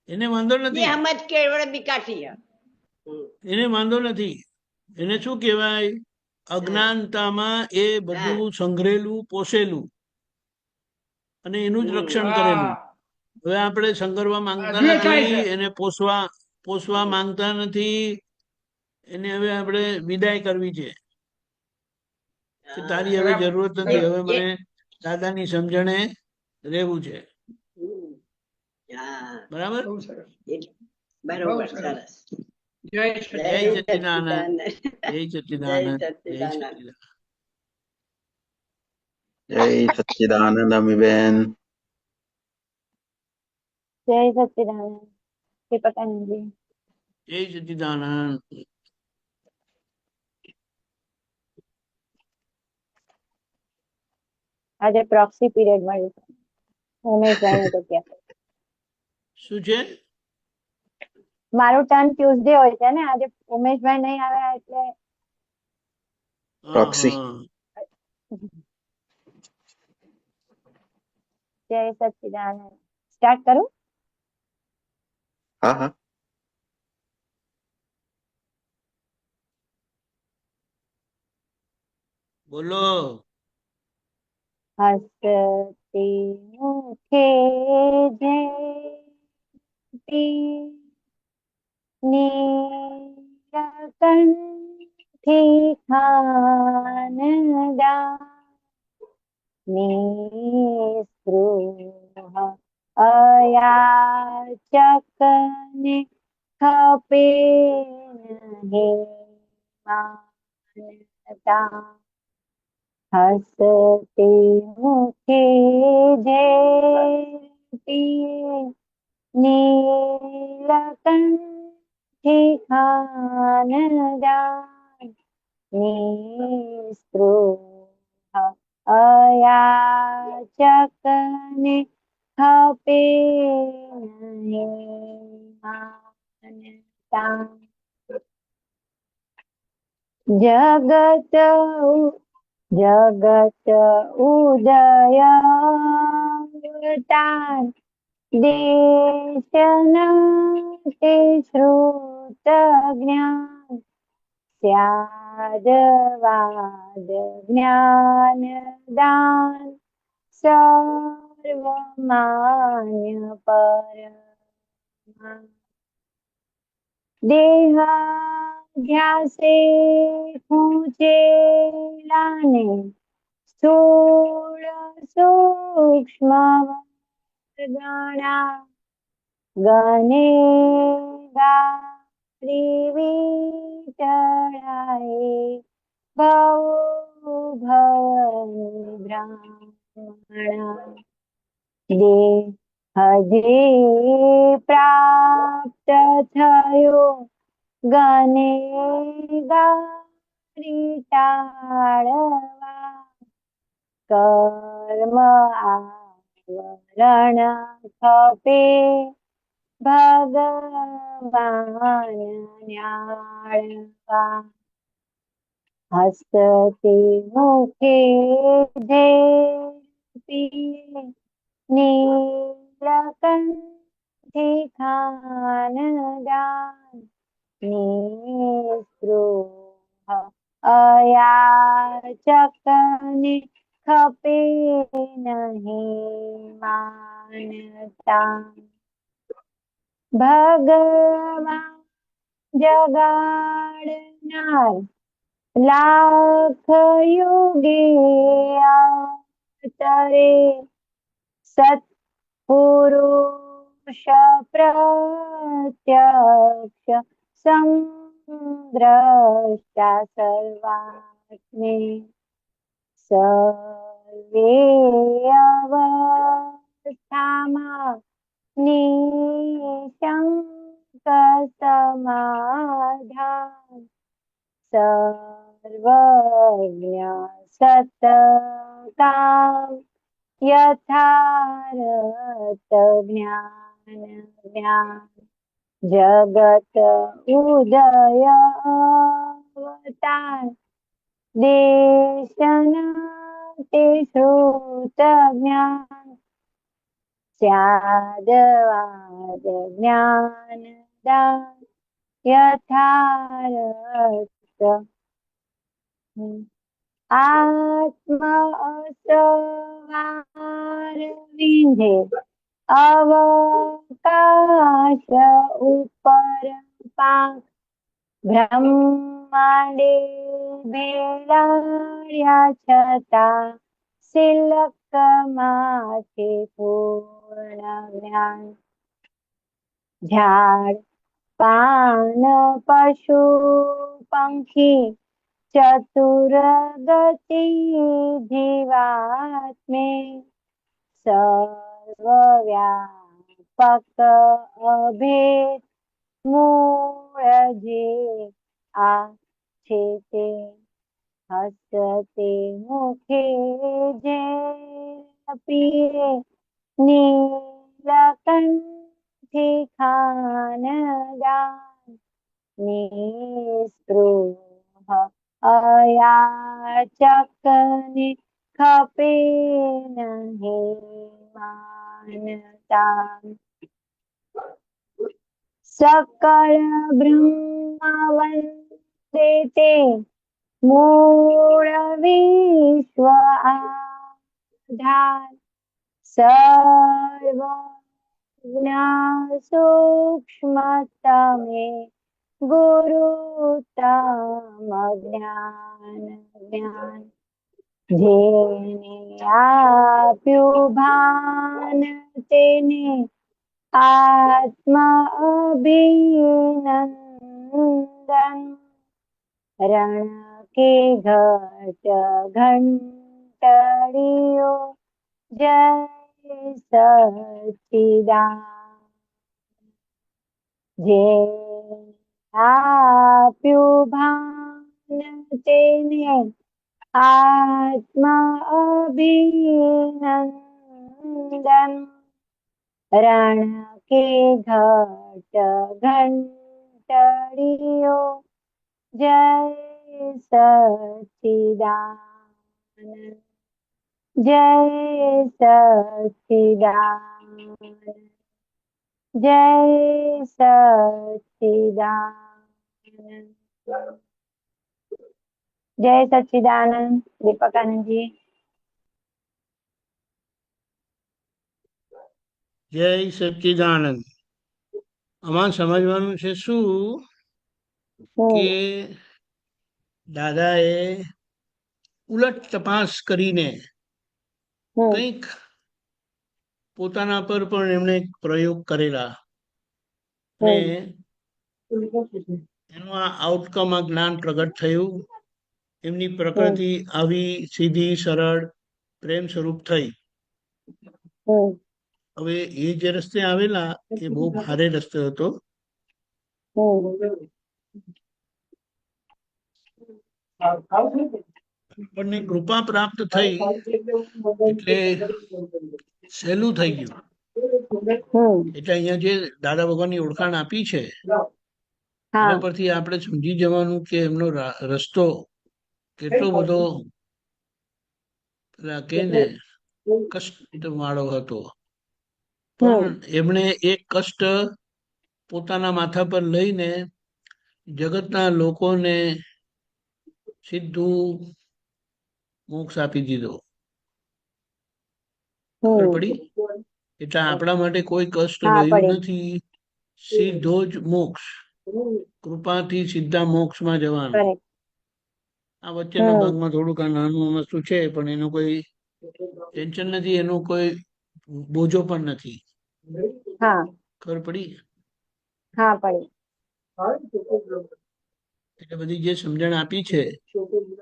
એને વાંધો એ નથી, સમજ કેવળ વિકાસી છે. એને વાંધો નથી. એને શું કહેવાય, અજ્ઞાનતામાં એ હા બધું સંઘરેલું, પોસેલું અને એનું જ રક્ષણ હા કરેલું. હવે આપણે સંગરવા માંગતા હજુ એ થાય નથી, છે. એને પોસવા માંગતા નથી. એને હવે આપણે વિદાય કરવી છે કે તારી હવે બરાબર. જરૂરત એ નથી, હવે એ મને દાદાની સમજણે રહેવું છે. હમ. હા બરાબર. બહુ સરસ. એટલે બહુ બરોબર. સરસ. સરસ. જય જય સચ્ચિદાનંદ. જય સચ્ચિદાનંદ. સચ્ચિદાનંદ. જય જય સચ્ચિદાનંદ. જય સચ્ચિદાનંદ. સચ્ચિદાનંદ. જય સચ્ચિદાનંદ અમીબેન. જય સચ્ચિદાનંદ કૃપાકાનંદજી. જય સચ્ચિદાનંદ. આજે પ્રોક્સી પીરિયડ મળ્યું છે ઉમેશભાઈ ની જગ્યા. શું છે? મારું ટર્ન ટ્યુઝડે હોય છે ને, આજે ઉમેશભાઈ નહીં આવ્યા એટલે હા પ્રોક્સી. હા, જય સચ્ચિદાનંદ. સ્ટાર્ટ કરું? હા હા. બોલો. હસતી મુખે જયંતી નીલકંઠ खानदान निस्पृह अयाचक ने खपे नहीं मानता हंसते मुखे झेर पिए नीलकंठी खानदान निस्पृह अयाचक ने खपे नहीं मानता जगत उदय अवतार देशन ते श्रुत ज्ञान स्यादवाद ज्ञान दान सर्वमान्य परमा देहाध्यासे खूंचेलाने स्थूल सूक्ष्म वर्गणा गणे गारी वितळाए भव भवनि ब्राह्मणा देहजे प्राप्त थयो गणे गारी टाळवा कर्म आवरण खपे भगवान न्याळवा हसते मुखे झेर नीलकंठी खानदान निस्पृह अयाचक ने खपे नहीं मानता भगवान जगाड़नार लाख युगे अवतरे सत्पुरुष प्रत्यक्ष संद्रष्टा सर्वात्मे सर्वे अवस्थामा निशंक समाधान सर्वज्ञ सत्काम यथार्थ ज्ञान ज्ञान जगत उदय अवतार देशन ते श्रुत ज्ञान स्यादवाद ज्ञान दान यथार्थ आत्म असवार विंधे अवकाश ऊपर पाक ब्रह्मांडे भेलाड्या छता सिलक माथे पूर्ण ज्ञान झाड़ पान पशु पंखी चतुर गति जीवात्मे सर्वव्यापक अभेद मूळ जे आछे हसते मुखे जे पिए नीलकंठी खानदान निस्पृह अयाचक ने खपे नहीं मानता सकल ब्रह्मवंदे ते मूल विश्व आधार सर्व सूक्ष्मतमे ગુરુતમ જ્ઞાન જેને આપ્યું ભાન તેને આત્મ અભિનંદન રણ કે ઘટ ઘંટડીઓ જય સચિદાન જે આપ્યું ભાન તેને આત્મ અભિનંદન રણ કે ઘટ ઘંટડીઓ જય સચિદાન જય સચિદાન જય સચિદાન જય સચિદાનંદ દીપકાનંદજી જય સચ્ચિદાનંદ. આમાં સમજવાનું છે શું કે દાદાએ ઉલટ તપાસ કરીને કંઈક પોતાના પર પણ એમણે પ્રયોગ કરેલા ને એનું આ આઉટકમ આ જ્ઞાન પ્રગટ થયું. એમની પ્રકૃતિ આવી સીધી સરળ પ્રેમ સ્વરૂપ થઈ. હવે એ જે રસ્તે આવેલા એ બહુ ભારે રસ્તો હતો. આપણને કૃપા પ્રાપ્ત થઈ એટલે સહેલું થઈ ગયું. એટલે અહીંયા જે દાદા ભગવાનની ઓળખાણ આપી છે એના પરથી આપણે સમજી જવાનું કે એમનો રસ્તો કેટલો બધો કે ને કષ્ટ વાળો હતો, પણ એમણે એક કષ્ટ પોતાના માથા પર લઈને જગતના લોકોને સીધું મોક્ષ આપી દીધો. ખબર પડી? એટલે આપણા માટે કોઈ કષ્ટ રહ્યું નથી, સીધો જ મોક્ષ. કૃપાથી સીધા મોક્ષમાં જવાનું. આ વચ્ચેના ભાગમાં થોડુંક આ નાનું વસ્તુ છે, પણ એનું કોઈ ટેન્શન નથી, એનો કોઈ બોજો પણ નથી. ખબર પડી? એટલે બધી જે સમજણ આપી છે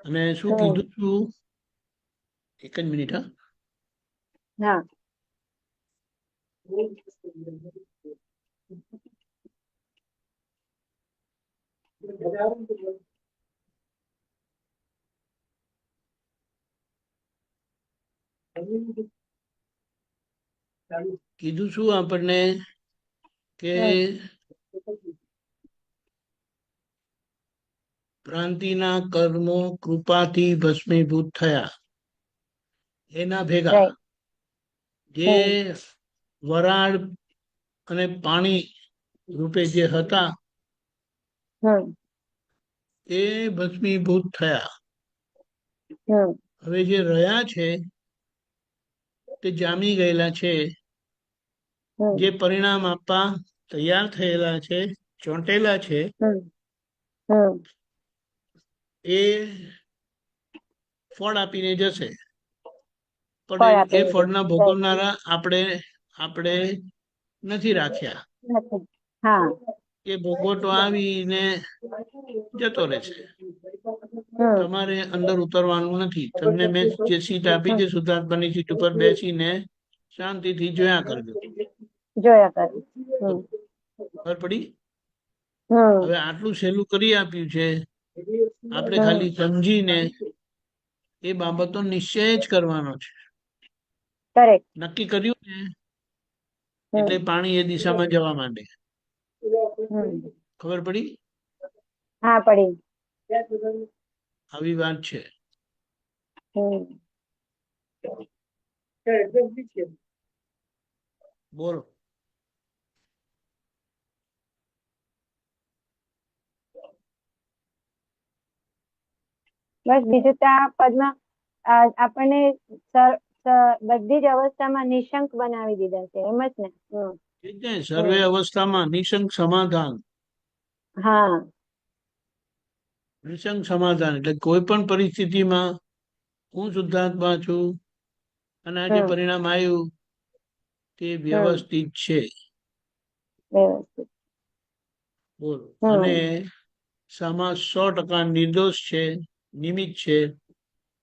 અને શું કીધું છું, એક જ મિનિટ. હા, કીધું શું આપણને કે ભ્રાંતિના કર્મો કૃપાથી ભસ્મીભૂત થયા. એના ભેગા જે વરાળ અને પાણી રૂપે જે હતા એ ભસ્મીભૂત થયા. હવે જે રહ્યા છે તે જામી ગયેલા છે, જે પરિણામ આપવા તૈયાર થયેલા છે, ચોંટેલા છે, એ ફળ આપીને જશે. પણ એ ફળના ભોગવનારા આપણે નથી રાખ્યા. એ ભોગવટો આવીને જતો રહેશે. તમારે અંદર ઉતરવાનું નથી. તમને મેં જે સીટ આપી છે શુદ્ધાત્માની સીટ ઉપર બેસીને શાંતિથી જોયા કરજો. ખબર પડી? હવે આટલું સહેલું કરી આપ્યું છે, આપણે ખાલી સમજીને એ બાબતો નિશ્ચય જ કરવાનો છે. નક્કી કર્યું ને એટલે પાણી એ દિશામાં જવા માંડે. ખબર પડી? હા, પડી. આવી વાત છે. બોલો. બસ બીજું તો આ પદમાં આપણને બધી જ અવસ્થામાં નિશંક બનાવી દીધા છે, એમ જ ને? સર્વે અવસ્થામાં નિશંક સમાધાન. હા નિસંગ સમાધાન એટલે કોઈ પણ પરિસ્થિતિમાં હું શુદ્ધાત્મા છું અને આ જે હમ પરિણામ આવ્યું તે હમ વ્યવસ્થિત છે. વ્યવસ્થિત બોલો. અને હમ સામા 100% નિર્દોષ છે, નિમિત્ત છે.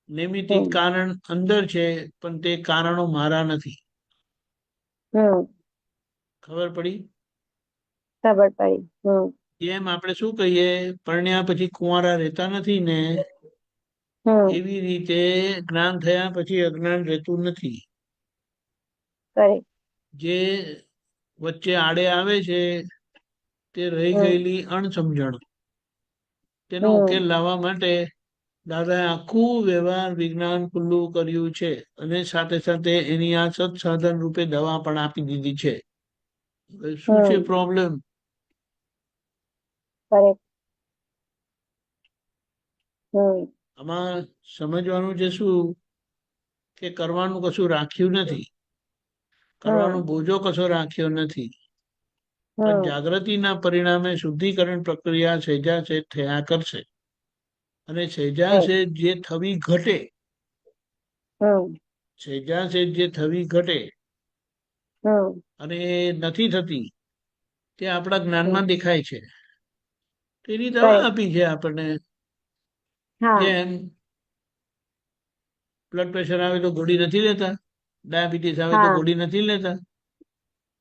નિમિત્તિક હમ કારણ અંદર છે, પણ તે કારણો મારા નથી. હમ ખબર પડી? ખબર પડી. એમ આપણે શું કહીએ, પરણ્યા પછી કુંવારા રહેતા નથી ને, હમ એવી રીતે જ્ઞાન થયા પછી અજ્ઞાન રહેતું નથી. કરેક્ટ. જે વચ્ચે આડે આવે છે તે રહી હમ ગયેલી અણસમજણ, તેનો હમ ઉકેલ લાવવા માટે દાદાએ આખું વ્યવહાર વિજ્ઞાન ખુલ્લું કર્યું છે અને સાથે સાથે એની આ સત્સાધન રૂપે દવા પણ આપી દીધી છે. હવે શું છે હમ પ્રોબ્લેમ? કરેક્ટ. હમ આમાં સમજવાનું છે શું કે કરવાનું કશું રાખ્યું નથી, કરવાનો હમ બોજો કશો રાખ્યો નથી, પણ હમ જાગૃતિના પરિણામે શુદ્ધિકરણ પ્રક્રિયા સહેજાસહેજ થયા કરશે. અને right. સહેજાસહેજ જે થવી ઘટે, હમ સહેજાસહેજ જે થવી ઘટે હમ અને નથી થતી, તે આપણા હમ જ્ઞાનમાં દેખાય છે. તેની દવા કરેક્ટ. આપી છે આપણને. હા જેમ બ્લડ પ્રેશર આવે તો ગોળી નથી લેતા, ડાયાબિટીસ આવે તો હા ગોળી નથી લેતા,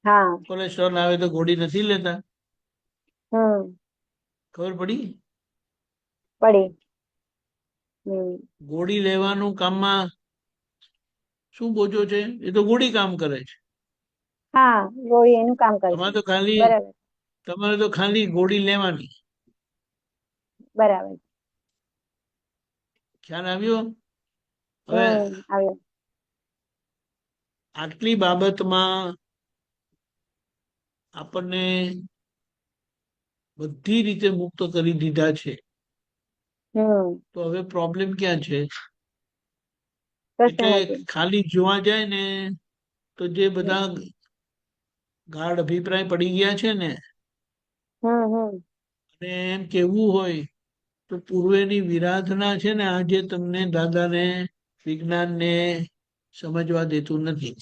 હા કોલેસ્ટ્રોલ આવે તો ગોળી નથી લેતા. હમ ખબર પડી? પડી. હમ ગોળી લેવાનું કામમાં શું બોજો છે? એ તો ગોળી કામ કરે છે. હા ગોળી એનું કામ કરશે. બરાબર તમારે તો ખાલી ગોળી લેવાની. બરાબર. ખ્યાલ આવ્યો? હવે આવ્યો. આટલી બાબતમાં આપણને બધી રીતે મુક્ત કરી દીધા છે. હમ તો હવે પ્રોબ્લેમ ક્યાં છે? કશું એટલે નથી. ખાલી જોવા જાય ને તો જે બધા ગાઢ અભિપ્રાય પડી ગયા છે ને, હમ અને એમ કેવું હોય તો પૂર્વેની વિરાધના છે ને, આજે તમને દાદાને વિજ્ઞાનને સમજવા દેતું નથી.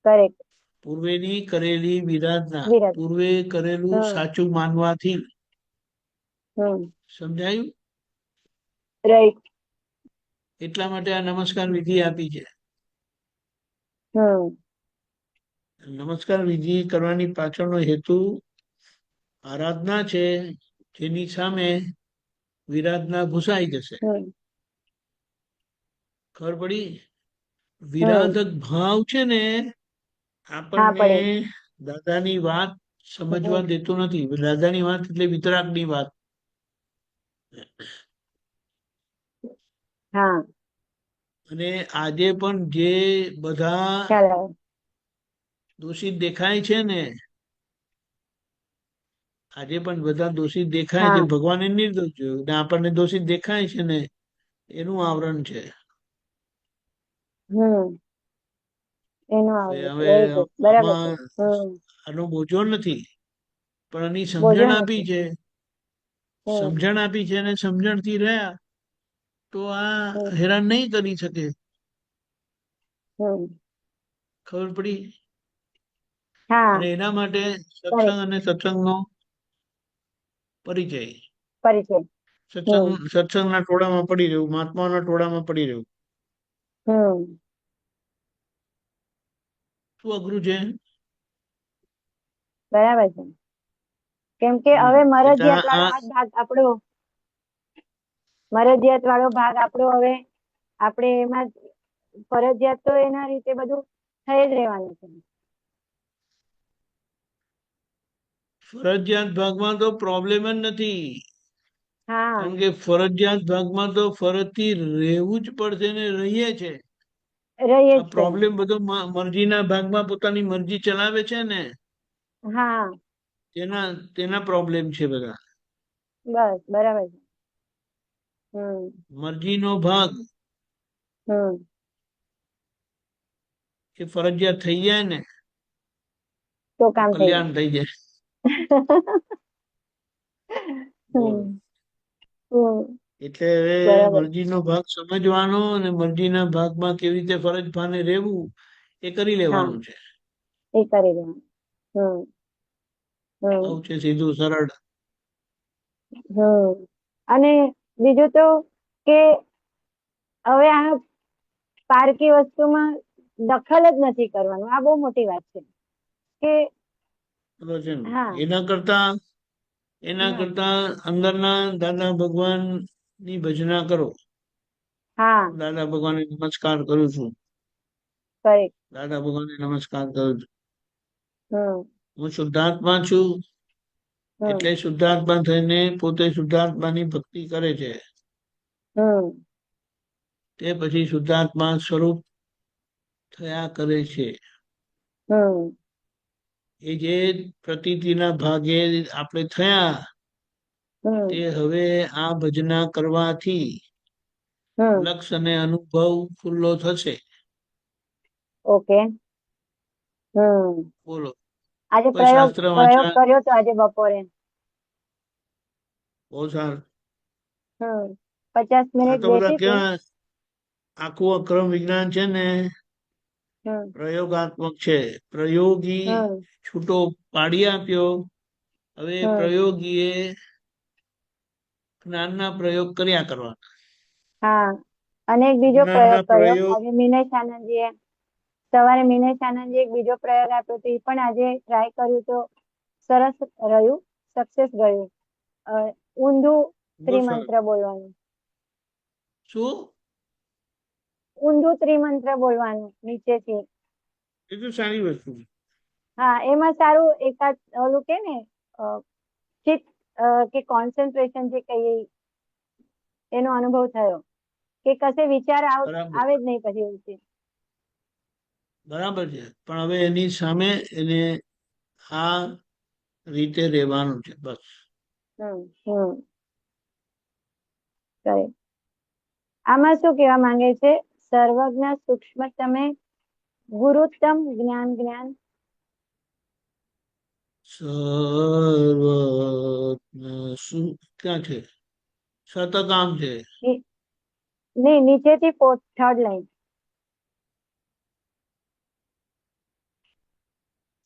કરેક્ટ. પૂર્વેની કરેલી વિરાધના, વિરાટ. પૂર્વે કરેલું હમ સાચું માનવાથી. હમ સમજાયું? રાઈટ. એટલા માટે આ નમસ્કાર વિધિ આપી છે. હમ નમસ્કાર વિધિ કરવાની પાછળનો હેતુ આરાધના છે, જેની સામે વિરાધના ભૂસાઈ જશે. હમ ખબર પડી? હમ વિરાધક ભાવ છે ને, હા આપણને પડે. દાદાની વાત હમ સમજવા દેતો નથી. દાદાની વાત એટલે વિતરાગની વાત. હા અને આજે પણ જે બધા ખ્યાલ આવ્યો. દોષિત દેખાય છે ને, આજે પણ બધા દોષિત દેખાય છે. હા ભગવાને નિર્દોષ જોયું ને આપણને દોષિત દેખાય છે ને, એનું આવરણ છે. હમ એનું હવે આવડે છે. હવે વેરી ગુડ. બરાબર છે. આમાં આનો બોજો નથી, પણ આની બોજો સમજણ આપી નથી. છે. હમ સમજણ આપી છે અને સમજણથી રહ્યા તો આ હમ હેરાન નહીં કરી શકે. હમ ખબર પડી? હા અને એના માટે સત્સંગ કરેક્ટ. અને સત્સંગનો પરિચય. પરિચય. હમ સત્સંગના ટોળામાં પડી રહ્યું, મહાત્માના ટોળામાં પડી રહ્યું. હમ શું અઘરું છે? બરાબર છે. કેમ કે હવે એટલે મરજિયાત વાળો આ આ ભાગ આપણો, મરજિયાત વાળો ભાગ આપણો હવે આપણે એમાં ફરજિયાત તો એના રીતે બધું થઈ જ રહેવાનું છે. ફરજિયાત ભાગમાં તો પ્રોબ્લેમ જ નથી. હા કારણ કે ફરજિયાત ભાગમાં તો ફરજથી રહેવું જ પડશે ને, રહીએ છે. રહીએ આ જ છે. પ્રોબ્લેમ બધો મરજીના ભાગમાં પોતાની મરજી ચલાવે છે ને, હા તેના પ્રોબ્લેમ છે બધા. બસ બરાબર છે. હમ મરજીનો ભાગ હમ એ ફરજિયાત થઈ જાય ને તો તો કામ થઈ કલ્યાણ થઈ જાય. બોલો. હમ હમ એટલે હવે બરાબર મરજીનો ભાગ સમજવાનો અને મરજીના ભાગમાં કેવી રીતે ફરજ ભાને રહેવું એ કરી હા લેવાનું છે. એ કરી દેવાનું. હમ હમ આવું છે સીધું સરળ. હમ અને બીજું તો કે હવે આ પારકી વસ્તુમાં દખલ જ નથી કરવાનું. આ બહુ મોટી વાત છે કે બરોબર છે ને? હા એના હા કરતા અંદરના દાદા ભગવાન ની ભજના કરો. હા દાદા ભગવાનને નમસ્કાર કરું છું. કરેક્ટ. દાદા ભગવાનને નમસ્કાર કરું છું. હમ હું શુદ્ધાત્મા છું. હમ એટલે શુદ્ધાત્મા થઈને પોતે શુદ્ધાત્માની ભક્તિ કરે છે. હમ તે પછી શુદ્ધાત્મા સ્વરૂપ થયા કરે છે. હમ એ જે પ્રતીતિના ભાગે આપણે થયા તે હમ હવે આ ભજના કરવાથી હમ લક્ષ અને અનુભવ ખુલ્લો થશે. ઓકે. હમ બોલો. આજે કોઈ પ્રયોગ શાસ્ત્ર પ્રયોગ વાંચવા કર્યો તો આજે બપોરે. બહુ સારું. 50 આ મિનિટ તો બધા બેસી હતી. કેવા આખું અક્રમ વિજ્ઞાન છે ને હમ પ્રયોગાત્મક છે. પ્રયોગી હમ છૂટો પાડી આપ્યો. હવે હમ પ્રયોગીએ જ્ઞાનના પ્રયોગ કર્યા કરવા. હા અને એક બીજો પ્રયોગ જ્ઞાનના કર્યો પ્રયોગ આજે મિનેશ આનંદજીએ. સવારે મિનેશ આનંદજી એક બીજો પ્રયોગ આપ્યો તો એ પણ આજે ટ્રાય કર્યું તો સરસ રહ્યું. સક્સેસ ગયું. ઊંધું બહુ સરસ. ત્રિમંત્ર બોલવાનું. શું? ઊંધું ત્રિમંત્ર બોલવાનું નીચેથી. એ તો સારી વસ્તુ છે. હા એમાં સારું એકાદ ઓલું કે ને ચિત્ત કે કોન્સન્ટ્રેશન જે કહીએ એનો અનુભવ થયો કે કશે વિચાર બરાબર આવે જ નહીં પછી ઉલટી. બરાબર છે. પણ હવે એની સામે એને આ રીતે રહેવાનું છે બસ. હમ correct. આમાં શું કહેવા માંગે છે? સર્વજ્ઞ સૂક્ષ્મતમે ગુરુત્તમ જ્ઞાન જ્ઞાન શું ક્યાં છે? શતકામ છે. નહીં નીચેથી થર્ડ લાઈન.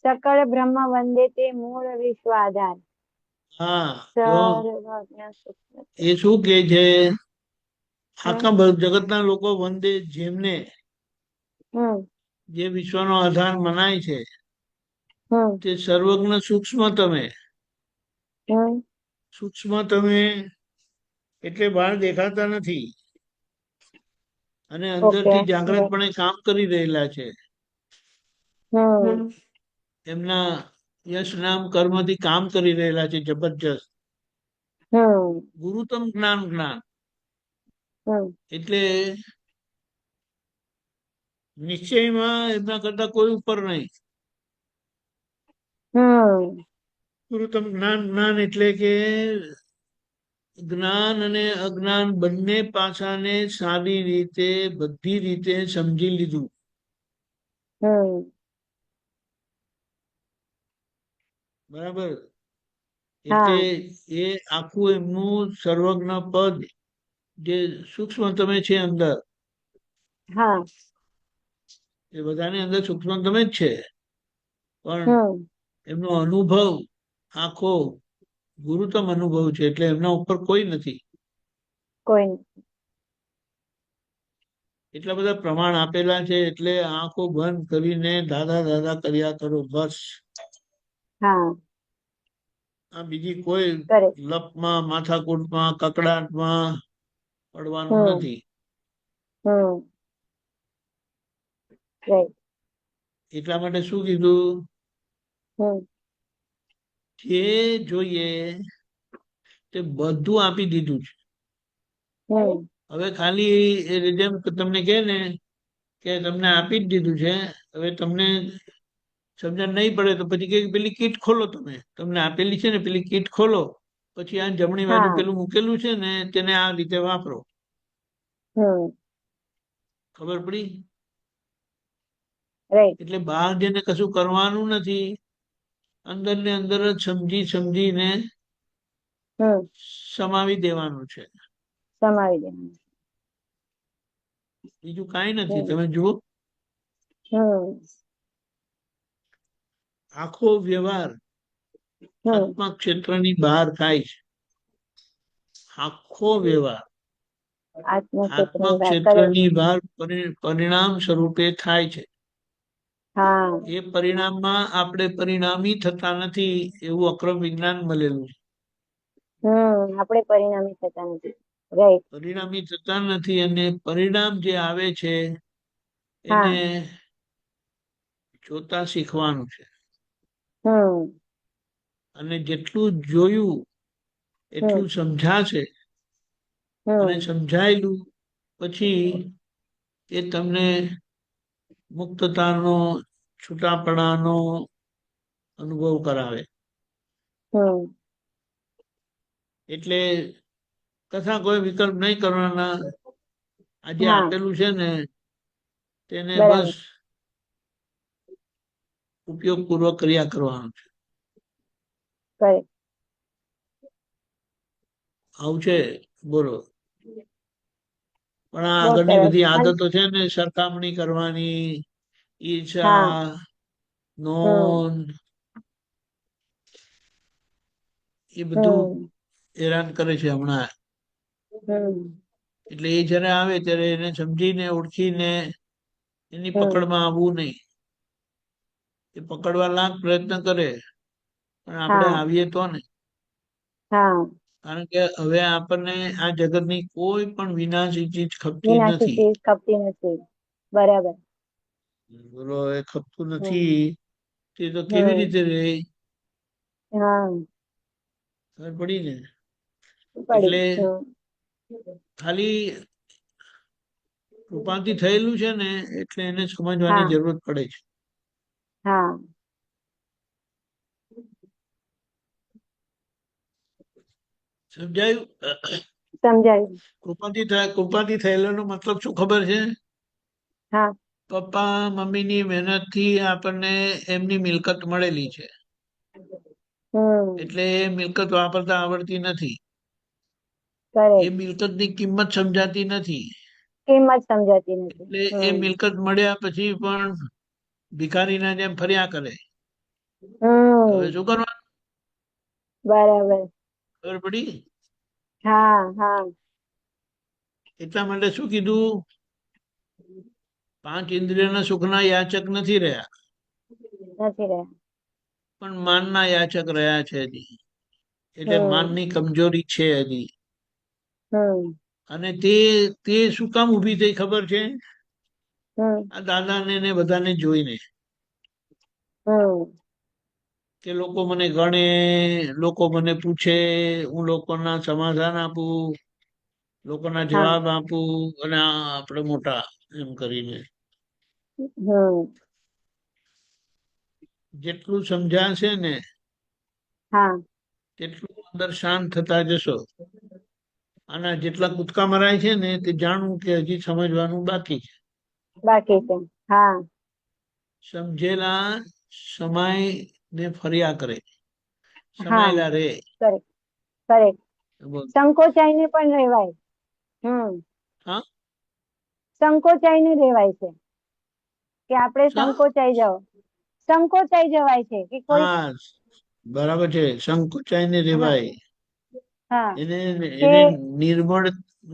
સકળ બ્રહ્મ વંદે તે મૂળ વિશ્વ આધાર. હા જો સર્વજ્ઞ સૂક્ષ્મ. એ શું કે છે? હમ આખા જગતના લોકો વંદે જેમને હમ જે વિશ્વનો આધાર મનાય છે હમ તે સર્વજ્ઞ સૂક્ષ્મ તમે. હમ સૂક્ષ્મ તમે એટલે બહાર દેખાતા નથી અને ઓકે. અંદરથી જાગ્રતપણે કામ કરી રહેલા છે. હમ એમના યશ નામ કર્મથી કામ કરી રહેલા છે જબરજસ્ત. હમ ગુરુતમ જ્ઞાન હમ એટલે નિશ્ચયમાં એમના કરતા કોઈ ઉપર નહીં. હમ ગુરુતમ જ્ઞાન એટલે કે જ્ઞાન અને અજ્ઞાન બંને પાસાને સારી રીતે બધી રીતે સમજી લીધું. હમ બરાબર. હા એટલે એ આખું એમનું સર્વજ્ઞ પદ જે સૂક્ષ્મ તમે છે અંદર હા એ બધાની અંદર સૂક્ષ્મ તમે જ છે પણ હમ એમનો અનુભવ આખો ગુરુતમ અનુભવ છે એટલે એમના ઉપર કોઈ નથી. કોઈ એટલા બધા પ્રમાણ આપેલા છે એટલે આંખો બંધ કરીને દાદા દાદા કર્યા કરો બસ. હા આ બીજી કોઈ કરે. લપમાં માથાકૂટમાં કકડાટમાં પડવાનું હમ નથી. હમ રાઈટ. એટલા માટે શું કીધું? હમ જે જોઈએ તે બધું આપી દીધું છે. હમ હવે ખાલી જેમ તમને કહે ને કે તમને આપી જ દીધું છે. હવે તમને સમજણ નહીં પડે તો પછી કે પેલી કીટ ખોલો. તમે તમને આપેલી છે ને પેલી કીટ ખોલો. પછી આ જમણી બાજુ હા પેલું મૂકેલું છે ને તેને આ રીતે વાપરો. હમ ખબર પડી? રાઈટ. એટલે બહાર જઈને કશું કરવાનું નથી. અંદર ને અંદર જ સમજીને હમ સમાવી દેવાનું છે, સમાવી દેવાનું. બીજું કાંઈ નથી. હમ તમે જુઓ, હમ આખો વ્યવહાર હમ આત્મા ક્ષેત્રની બહાર થાય છે. આખો વ્યવહાર આત્મા આત્મક્ષેત્રની વાત કરે. ક્ષેત્રની બહાર પરિણામ સ્વરૂપે થાય છે. હા એ પરિણામમાં આપણે પરિણામી થતા નથી એવું અક્રમ વિજ્ઞાન મળેલું છે. આપણે પરિણામી થતા નથી. રાઈટ. પરિણામી થતા નથી, અને પરિણામ જે આવે છે હા એને જોતા શીખવાનું છે. હમ અને જેટલું જોયું હમ એટલું સમજાશે, અને હમ સમજાયેલું પછી એ તમને મુક્તતાનો, છૂટાપણાનો અનુભવ કરાવે. હમ એટલે કથા કોઈ વિકલ્પ નહીં કરવાના. આ જે હા આપેલું છે ને તેને બરાબર. બસ ઉપયોગ પૂર્વક કર્યા કરવાનું છે. કરેક્ટ. આવું છે, બોલો. પણ આ બહુ આગળની સરસ. બધી આદતો છે ને, સરખામણી કરવાની, હા ઈર્ષા, હમ નોંધ, એ બધું હમ હેરાન કરે છે હમણાં. હમ એટલે એ જયારે આવે ત્યારે એને સમજીને, ઓળખીને એની હમ પકડમાં આવવું નહીં. એ પકડવા લાખ પ્રયત્ન કરે, પણ આપણે હા આવીએ તો ને. હા કારણ કે હવે આપણને આ જગતની કોઈ પણ વિનાશી ચીજ ખપતી વિનાશી નથી. ચીજ ખપતી નથી. બરાબર. બોલો, એ ખપતું હમ નથી તે તો કેવી હમ રીતે રહે? હા ખબર પડી ને. પડી. એટલે ખાલી કૃપાથી થયેલું છે ને, એટલે એને સમજવાની હા જરૂરત પડે છે. હા સમજાયું? સમજાયું. કૃપાથી થયેલો મતલબ શું ખબર છે? હા પપ્પા મમ્મીની મહેનતથી આપણને એમની મિલકત મળેલી છે. હમ એટલે એ મિલકત વાપરતા આવડતી નથી. એ કરેક્ટ. મિલકતની કિંમત સમજાતી નથી. કિંમત સમજાતી નથી. એટલે એ મિલકત મળ્યા પછી પણ ભિખારીના જેમ ફર્યા કરે. હવે હમ શું કરવાનું? બરાબર. ખબર પડી? હા હા એટલા માટે શું કીધું? 5 ઇન્દ્રિયોના સુખના યાચક નથી રહ્યા, નથી રહ્યા. પણ માનના યાચક રહ્યા છે હજી. એટલે હમ માનની કમજોરી છે હજી. હમ અને તે શું કામ ઊભી થઈ ખબર છે? હમ આ દાદાને ને બધાને જોઈને હમ કે લોકો મને ગણે, લોકો મને પૂછે, હું લોકોના સમાધાન આપું, લોકોના હા જવાબ આપું, અને આપણે મોટા એમ કરીને. હમ જેટલું સમજાશે ને હા તેટલું અંદર શાંત થતા જશો. અને જેટલા કૂદકા મરાય છે ને, તે જાણવું કે હજી સમજવાનું બાકી છે. બાકી છે. હા સમજેલા સમાય ને ફર્યા કરે, હા સમાયેલા રે. Correct correct. બોલ. સંકોચાઈને પણ રહેવાય. હા સંકોચાઈને રહેવાય છે કે આપણે સંકોચાઈ જવાય છે કે કોઈ. હા બરાબર છે. સંકોચાઈને હા રેવાય. હા એને કે એને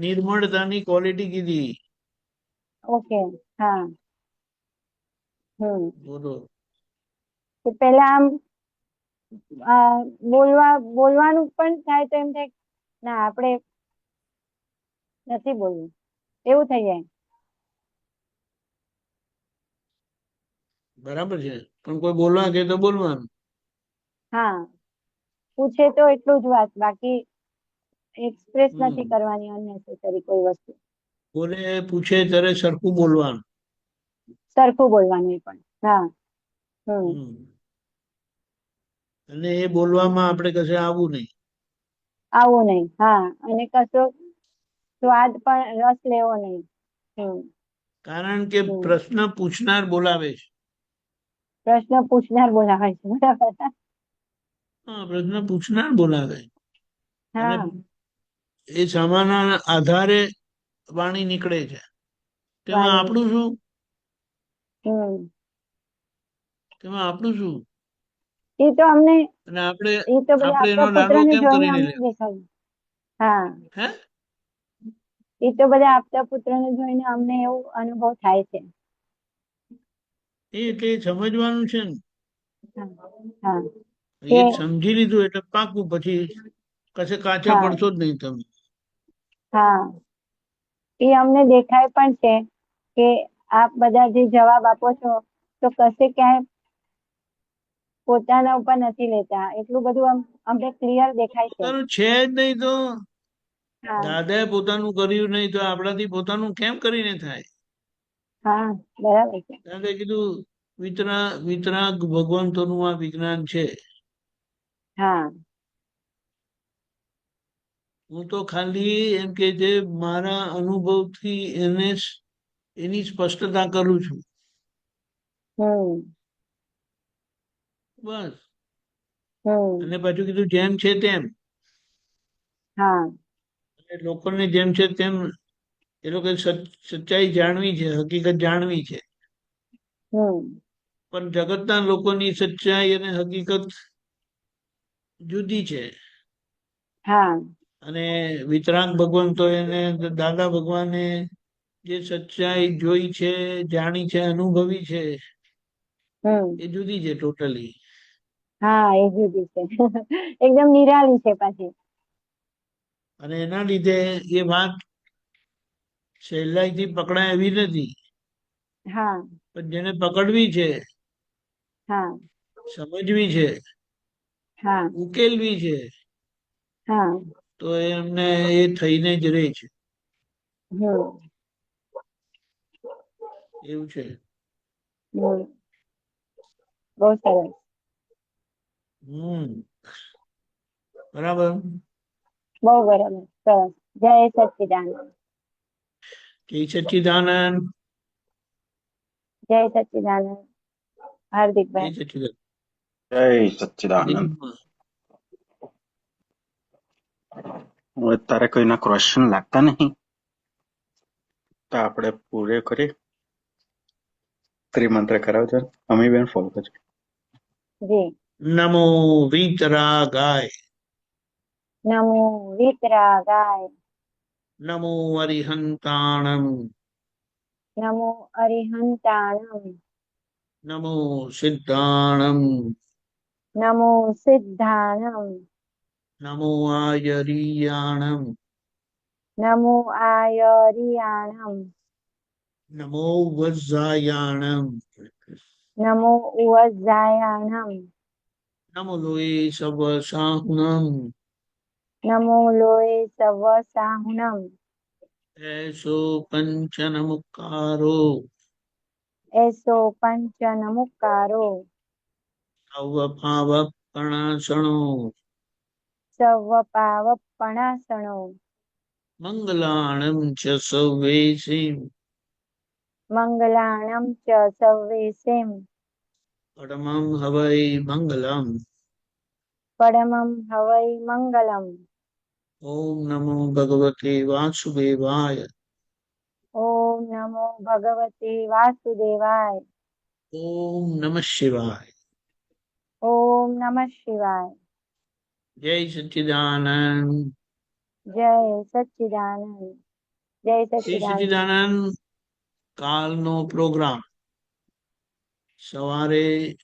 નિર્મળતાની ક્વોલિટી કીધી. ઓકે. હા બોલો. કે પેલા આમ બોલવાનું પણ થાય તો એમ થાય ના આપણે નથી બોલવું, એવું થઈ જાય. બરાબર છે, પણ કોઈ બોલવા કે તો બોલવાનું. હા પૂછે તો એટલું જ વાત, બાકી એક્સપ્રેસ નથી હમ કરવાની અનનેસેસરી કોઈ વસ્તુ. બોલે પૂછે ત્યારે સરખું બોલવાનું. સરખું બોલવાનું પણ. હા હમ અને એ બોલવામાં આપણે કશે આવવું નહીં. આવું નહીં. હા અને કશો સ્વાદ પણ રસ લેવો નહીં. કારણ કે હમ પ્રશ્ન પૂછનાર બોલાવે છે. પ્રશ્ન પૂછનાર બોલાવે છે. બરાબર. હા, પ્રશ્ન પૂછનાર બોલાવે. અને હા એ સામાના આધારે વાણી નીકળે છે. તેમાં વાણી આપણું શું? હમ તેમાં આપણું શું? એ તો અમને અને આપણે એ તો બધા આપણે એનો આપતા લાડવો પુત્રને કેમ જોઈને કરીને અમને લેવો? દેખાયું. હા હે? એ તો બધા આપતા પુત્રને જોઈને અમને એવું અનુભવ થાય છે. એ એટલે એ સમજવાનું છે ને. હા હા એ કે સમજી લીધું એટલે પાકું, પછી કશે કાચા હા પડશો જ નહીં તમે. હા એ અમને દેખાય પણ છે કે આપ બધા જે જવાબ આપો છો તો કશે ક્યાંય પોતાના ઉપર નથી લેતા, એટલું બધું અમને ક્લિયર દેખાય છે. પોતાનું છે જ નહીં તો હા દાદાએ પોતાનું કર્યું નહીં તો આપણાથી પોતાનું કેમ કરીને થાય? હા બરાબર છે. દાદાએ કીધું વિતરાગ ભગવંતોનું આ વિજ્ઞાન છે. હા હું તો ખાલી એમ કે જે મારા અનુભવથી એની સ્પષ્ટતા કરું છું, હમ બસ. હમ અને પાછું કીધું જેમ છે તેમ. હા અને લોકોને જેમ છે તેમ એ લોકો સચ્ચાઈ જાણવી છે, હકીકત જાણવી છે. હમ પણ જગતના લોકોની સચ્ચાઈ અને હકીકત જુદી છે. હા અને વિતરાગ ભગવંતો એને દાદા ભગવાને જે સચ્ચાઈ જોઈ છે, જાણી છે, અનુભવી છે, હમ એ જુદી છે ટોટલી. હા એ જુદી છે. એકદમ નિરાળી છે પાછી. અને એના લીધે એ વાત સહેલાઈથી પકડાય એવી નથી. હા પણ જેને પકડવી છે, હા સમજવી છે, હા ઉકેલવી છે, હા તો એમને એ થઈને જ રહે છે. હમ એવું છે. હમ બહુ સરસ. બરાબર. બહુ બરાબર. સરસ. જય સચ્ચિદાનંદ. જય સચ્ચિદાનંદ. જય સચ્ચિદાનંદ જય હાર્દિકભાઈ. સચ્ચિદાનંદ. જય સચ્ચિદાનંદ. હવે તારે કોઈના ક્વેશ્ચન લાગતા નહીં તો આપણે પૂરે કરી ત્રિમંત્ર કરાવજો. અમીબેન ફોલો કરજો. જી. નમો વીતરાગાય. નમો વિતરાગાય. નમો અરિહંતાણમ. નમો અરિહંતાણમ. નમો સિદ્ધાણમ. નમો સિદ્ધાણમ. નમો આયરિયાણમ. નમો આયરિયાણમ. નમો વજ્જાયાણમ. નમો ઉવજ્જાયાણમ. નમો લોય સવ સાહુણમ. નમો લોય સવ સાહુણમ. એસો પંચન મુક્કારો. એસો પંચ નમુકારો. સવ ભાવ પણાસણો. સવ પાવપણાસણો. મંગલાણમ ચ સૌવેસીમ. મંગલાણમ ચ સર્વેષેમ. પરમં હવૈ મંગલમ. પરમં હવૈ મંગલમ. ઓમ નમો ભગવતે વાસુદેવાય. ઓમ નમો ભગવતે વાસુદેવાય. ઓમ નમઃ શિવાય. ઓમ નમઃ શિવાય. જય સચ્ચિદાનંદ. જય સચ્ચિદાનંદ. જય જય સચ્ચિદાનંદ. સચ્ચિદાનંદ. કાલનો પ્રોગ્રામ સવારે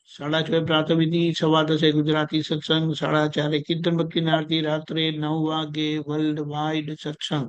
6:30 પ્રાતઃવિધિ, 10:15 ગુજરાતી સત્સંગ, 4:30 કીર્તન ભક્તિની આરતી, રાત્રે 9 વાગે વર્લ્ડ વાઇડ સત્સંગ.